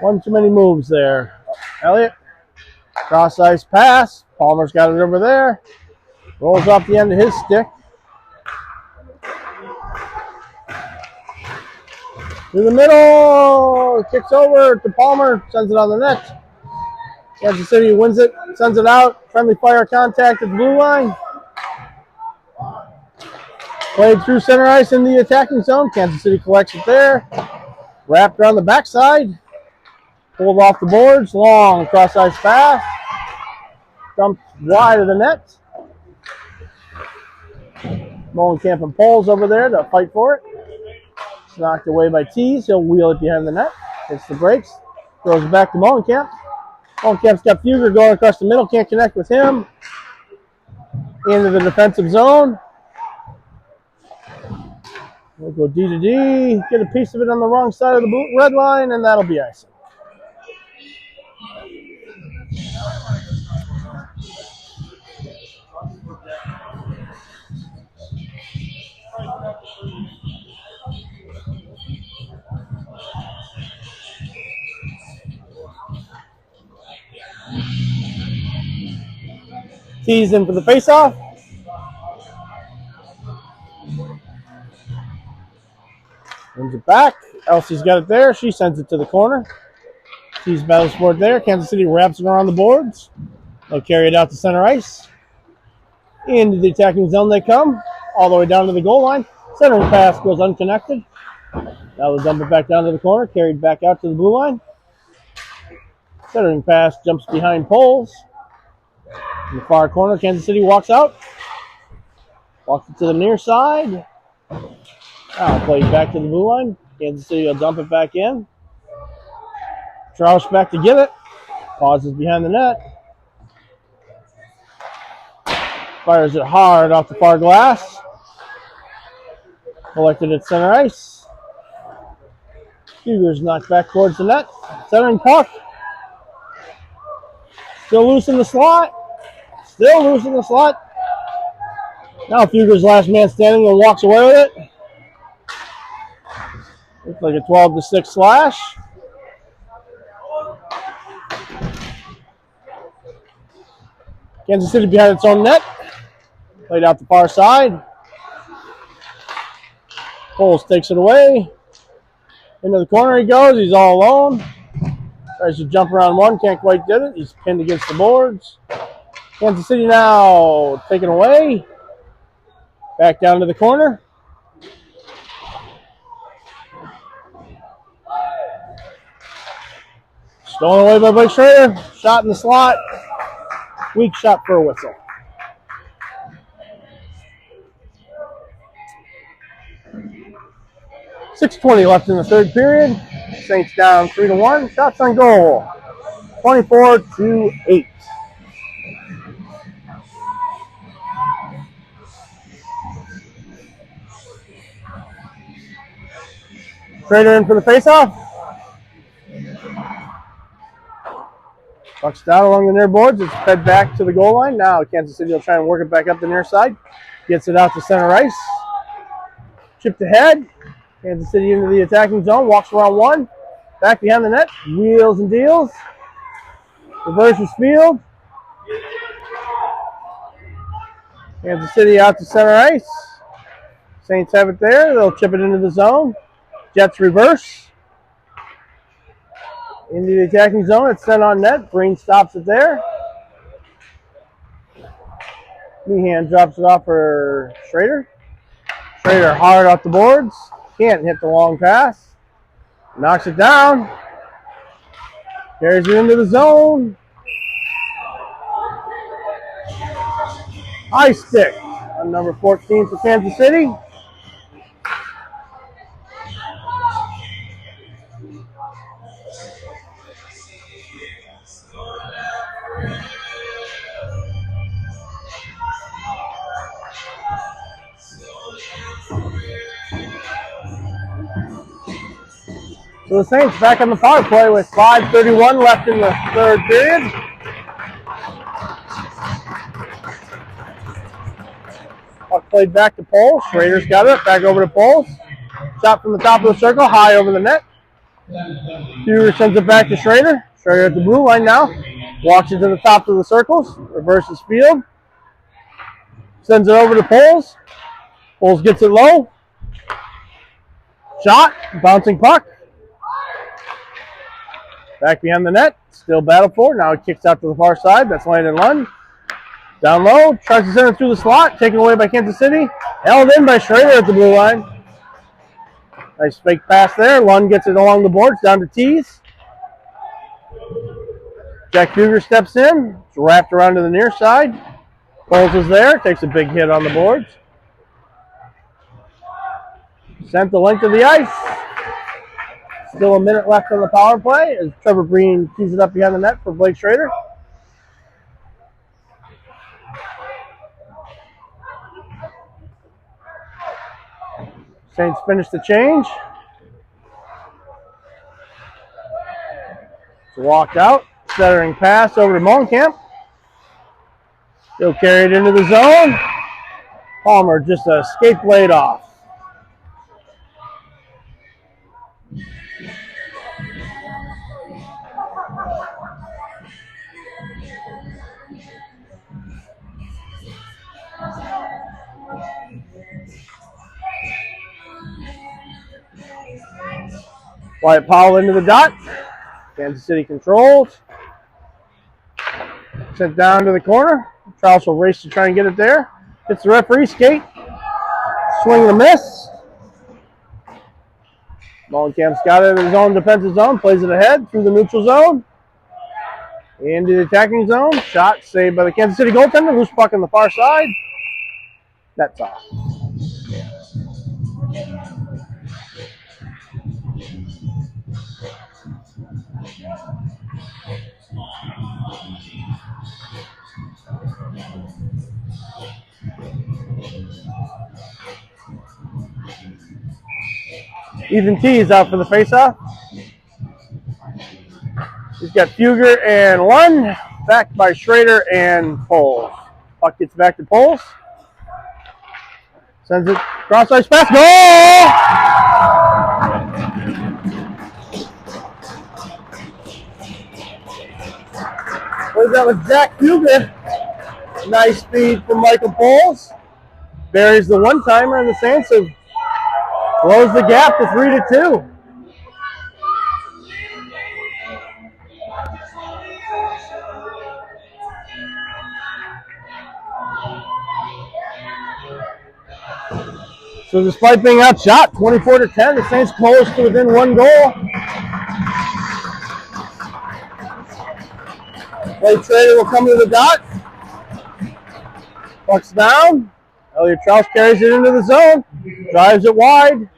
One too many moves there. Elliott. Cross ice pass. Palmer's got it over there. Rolls off the end of his stick. Through the middle, kicks over to Palmer, sends it on the net. Kansas City wins it, sends it out. Friendly fire contact at the blue line. Played through center ice in the attacking zone. Kansas City collects it there. Wrapped around the backside. Pulled off the boards. Long cross ice pass. Dumped wide of the net. Molenkamp and Poles over there to fight for it. It's knocked away by Tees. He'll wheel it behind the net. Hits the brakes. Throws it back to Molenkamp. Molenkamp's got Fugger going across the middle. Can't connect with him. Into the defensive zone. We'll go D to D. Get a piece of it on the wrong side of the red line, and that'll be icing. Tees in for the faceoff. Brings it back. Elsie's got it there. She sends it to the corner. Tees battles for it there. Kansas City wraps it around the boards. They'll carry it out to center ice. Into the attacking zone they come. All the way down to the goal line. Centering pass goes unconnected. Now they'll dump it back down to the corner. Carried back out to the blue line. Centering pass jumps behind Poles. In the far corner, Kansas City walks out. Walks it to the near side. Now played back to the blue line. Kansas City will dump it back in. Troush back to get it. Pauses behind the net. Fires it hard off the far glass. Collected at center ice. Fugger's knocked back towards the net. Centering puck. Still loose in the slot. Still loose in the slot. Now Fugger's last man standing and walks away with it. Looks like a 12-6 slash. Kansas City behind its own net. Played out the far side. Poles takes it away. Into the corner he goes. He's all alone. Tries to jump around one. Can't quite get it. He's pinned against the boards. Kansas City now taken away. Back down to the corner. Stolen away by Blake Schrader. Shot in the slot. Weak shot for a whistle. .6:20 left in the third period. Saints down 3-1. Shots on goal. 24-8. Schrader in for the faceoff. Puck's down along the near boards. It's fed back to the goal line. Now Kansas City will try and work it back up the near side. Gets it out to center ice. Chipped ahead. Kansas City into the attacking zone. Walks around one. Back behind the net. Wheels and deals. Reverses field. Kansas City out to center ice. Saints have it there. They'll chip it into the zone. Jets reverse. Into the attacking zone. It's sent on net. Breen stops it there. Meehan drops it off for Schrader. Schrader hard off the boards. Can't hit the long pass. Knocks it down. Carries it into the zone. High stick on number 14 for Kansas City. So the Saints back on the power play with 5:31 left in the third period. Puck played back to Poles. Schrader's got it. Back over to Poles. Shot from the top of the circle, high over the net. Fugger sends it back to Schrader. Schrader at the blue line now. Walks it to the top of the circles. Reverses field. Sends it over to Poles. Poles gets it low. Shot. Bouncing puck. Back behind the net. Still battle for it. Now it kicks out to the far side. That's Landon Lund. Down low. Tries to send it through the slot. Taken away by Kansas City. Held in by Schrader at the blue line. Nice fake pass there. Lund gets it along the boards. Down to Tees. Jack Fugger steps in. It's wrapped around to the near side. Poles is there. Takes a big hit on the boards. Sent the length of the ice. Still a minute left on the power play as Trevor Breen keys it up behind the net for Blake Schrader. Saints finish the change. It's walked out. Centering pass over to Monkamp. He'll carry it into the zone. Palmer just a skate blade off. Wyatt Powell into the dot. Kansas City controls. Sent down to the corner. Trouse will race to try and get it there. Hits the referee skate. Swing and a miss. Mollenkamp's got it in his own defensive zone. Plays it ahead through the neutral zone. Into the attacking zone. Shot saved by the Kansas City goaltender. Loose puck on the far side. That's off. Ethan T is out for the faceoff. He's got Fugger and Lund, backed by Schrader and Poles. Puck gets back to Poles. Sends it cross ice pass. Goal! Plays that with Zach Fugger. Nice speed from Michael Poles. Buries the one-timer, and the Saints have closed the gap to 3-2. So despite being outshot, 24-10, the Saints close to within one goal. Blake Schrader will come to the dot. Puck's down. Elliot Trouse carries it into the zone. Drives it wide.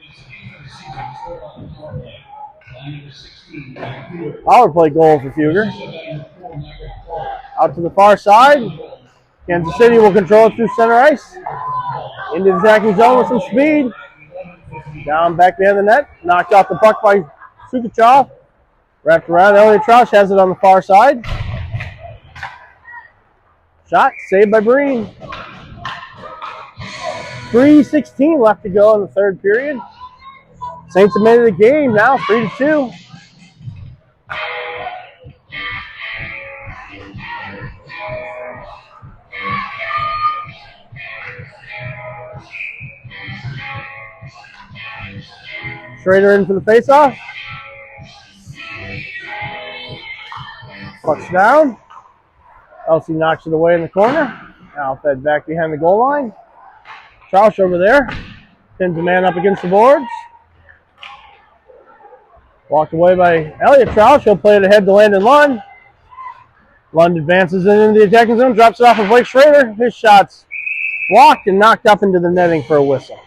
Power play goal for Fugger. Out to the far side. Kansas City will control it through center ice. Into the attacking zone with some speed. Down back behind the net. Knocked off the puck by Sukachov. Wrapped around. Elliot Trouse has it on the far side. Shot saved by Breen. 3:16 left to go in the third period. Saints have made it a game now, 3-2. Schrader in for the faceoff. Puck's down. Elsie knocks it away in the corner. Now fed back behind the goal line. Trouse over there. Pins a man up against the boards. Walked away by Elliot Trouse. He'll play it ahead to Landon Lund. Lund advances into the attacking zone. Drops it off of Blake Schrader. His shot's blocked and knocked up into the netting for a whistle.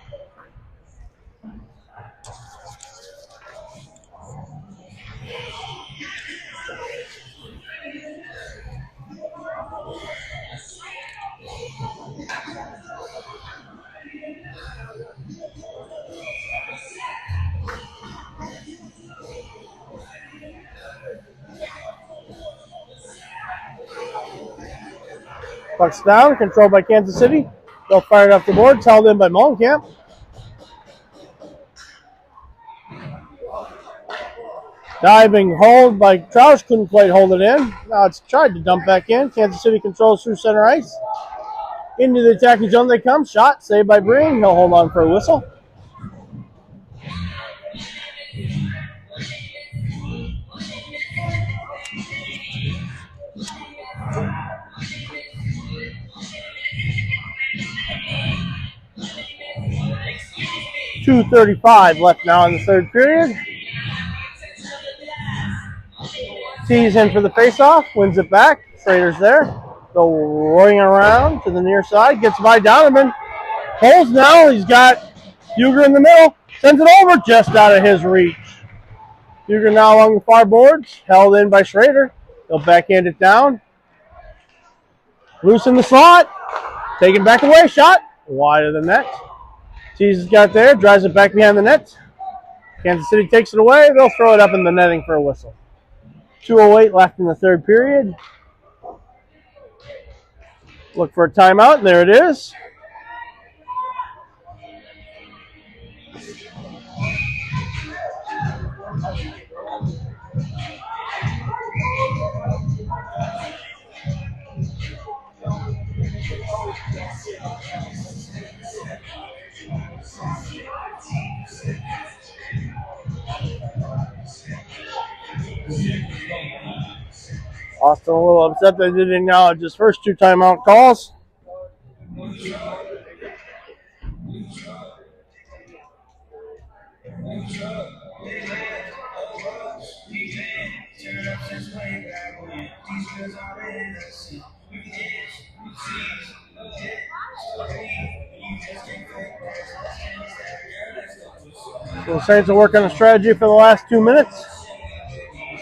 Puck's down, controlled by Kansas City. They'll fire it off the board. It's held in by Mollenkamp. Diving hold by Trouse. Couldn't quite hold it in. Now it's tried to dump back in. Kansas City controls through center ice. Into the attacking zone they come. Shot saved by Breen. He'll hold on for a whistle. .235 left now in the third period. T's in for the faceoff, wins it back. Schrader's there. Go rolling around to the near side, gets by Donovan. Pulls now, he's got Fugger in the middle. Sends it over just out of his reach. Huger now along the far boards. Held in by Schrader. He'll backhand it down. Loose in the slot. Taken back away. Shot. Wide of the net. Teases got there. Drives it back behind the net. Kansas City takes it away. They'll throw it up in the netting for a whistle. 2:08 left in the third period. Look for a timeout, and there it is. Austin a little upset that they didn't acknowledge his first two timeout calls. So the Saints will work on a strategy for the last 2 minutes.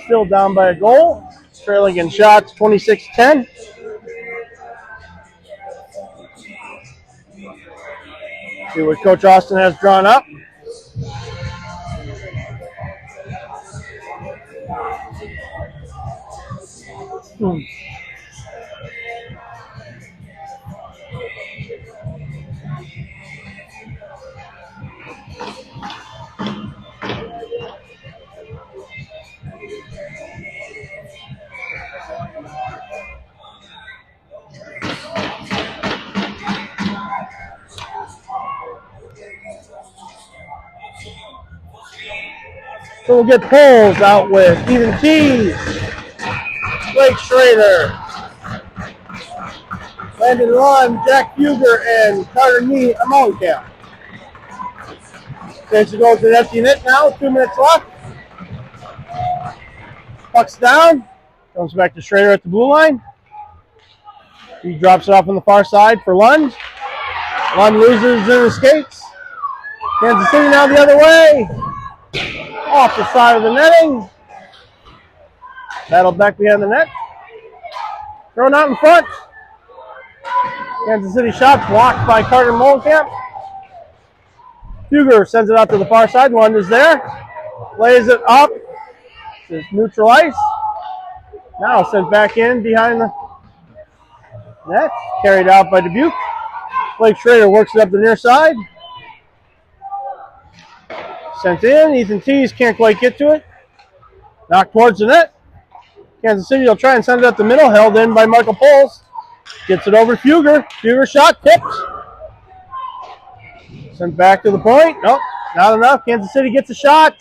Still down by a goal. Trailing in shots, 26-10. See what Coach Austin has drawn up. So we'll get Poles out with Ethan Tees, Blake Schrader, Landon Lund, Jack Huger, and Carter Nee Amonkamp. Saints will go to the empty net now, 2 minutes left. Puck's down, comes back to Schrader at the blue line. He drops it off on the far side for Lund. Lund loses in his skates. Kansas City now the other way. Off the side of the netting. Battle back behind the net. Thrown out in front. Kansas City shot blocked by Carter Molenkamp. Huger sends it out to the far side. Lund is there. Lays it up. It's neutral ice. Now sent back in behind the net. Carried out by Dubuque. Blake Schrader works it up the near side. Sent in. Ethan Tees can't quite get to it. Knocked towards the net. Kansas City will try and send it up the middle. Held in by Michael Poles. Gets it over to Huger. Huger shot tipped. Sent back to the point. Nope, not enough. Kansas City gets a shot.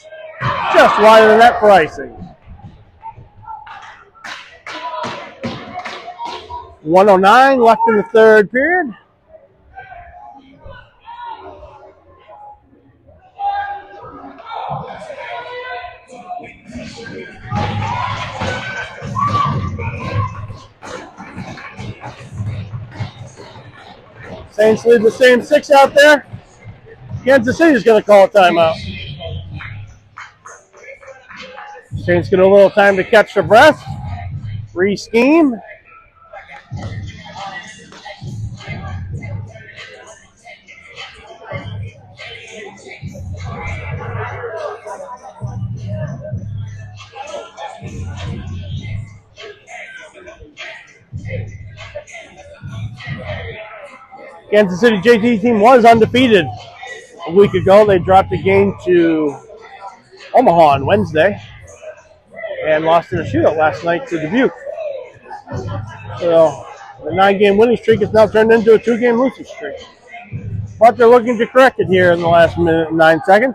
Just wide of the net for icing. 1:09 left in the third period. Saints leave the same six out there. Kansas City's going to call a timeout. Saints get a little time to catch their breath, re-scheme. Kansas City JT team was undefeated a week ago. They dropped a game to Omaha on Wednesday and lost in a shootout last night to Dubuque. So the 9-game winning streak has now turned into a 2-game losing streak. But they're looking to correct it here in the last minute and 9 seconds.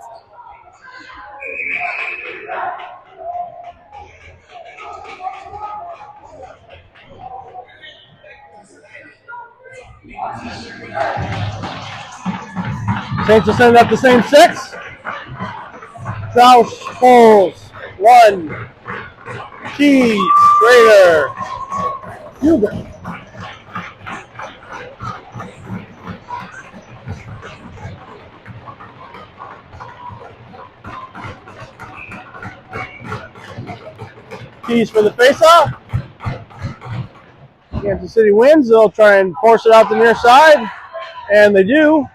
Saints will send up the same six. Strauss, Poles, Lund, Tees, Schrader, Huger. Keys for the faceoff. Kansas City wins. They'll try and force it out the near side, and they do.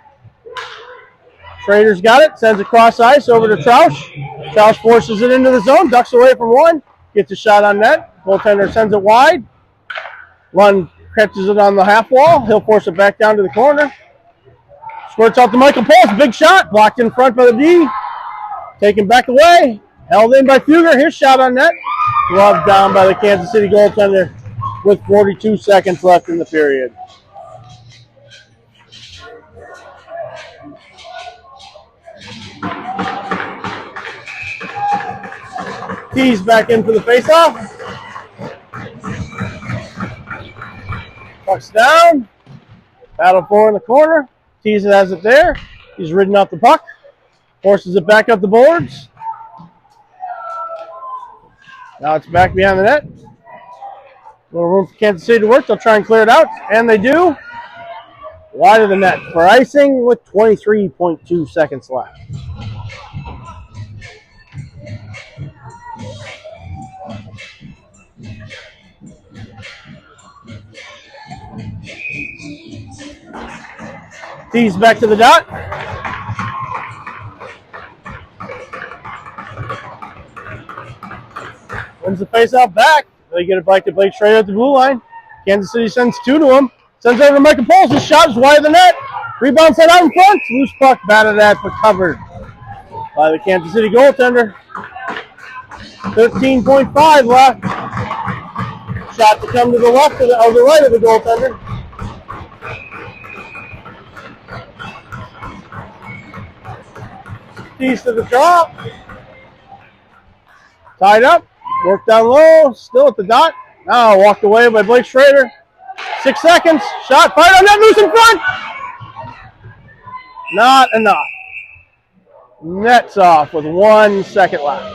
Schrader's got it, sends it cross ice over to Troush. Troush forces it into the zone, ducks away from one, gets a shot on net. Goaltender sends it wide. Lund catches it on the half wall. He'll force it back down to the corner. Squirts out to Michael Poles, big shot, blocked in front by the D. Taken back away, held in by Fugger. His shot on net, gloved down by the Kansas City goaltender with 42 seconds left in the period. Keys back in for the faceoff. Puck's down. Battle for in the corner. Tease it has it there. He's ridden out the puck. Forces it back up the boards. Now it's back behind the net. A little room for Kansas City to work. They'll try and clear it out, and they do. Wide of the net for icing with 23.2 seconds left. Tease back to the dot. Wins the faceoff back. They get it back to Blake Schrader at the blue line. Kansas City sends two to him. Sends over to Michael Poles. His shot is wide of the net. Rebound set out in front. Loose puck batted at but covered by the Kansas City goaltender. 13.5 left. Shot to come to the left of the right of the goaltender. Piece to the drop. Tied up. Worked down low. Still at the dot. Now walked away by Blake Schrader. 6 seconds. Shot fired on net. Loose in front. Not enough. Nets off with 1 second left.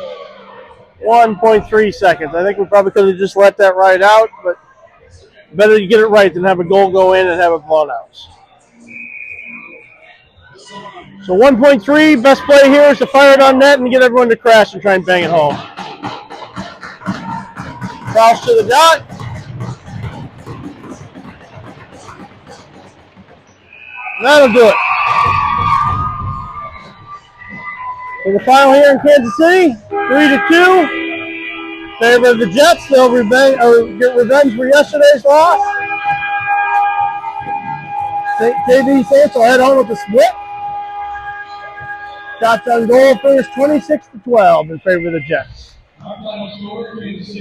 1.3 seconds. I think we probably could have just let that ride out, but better to get it right than have a goal go in and have it blown out. So 1.3, best play here is to fire it on net and get everyone to crash and try and bang it home. Cross to the dot. That'll do it. For the final here in Kansas City, 3-2. Favor of the Jets. They'll get revenge for yesterday's loss. KB Saints will head home with the split. Shots on goal first, 26-12 in favor of the Jets.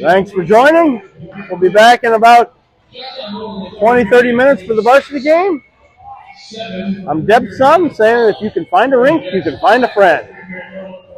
Thanks for joining. We'll be back in about 20-30 minutes for the varsity game. I'm Deb's son saying if you can find a rink, you can find a friend.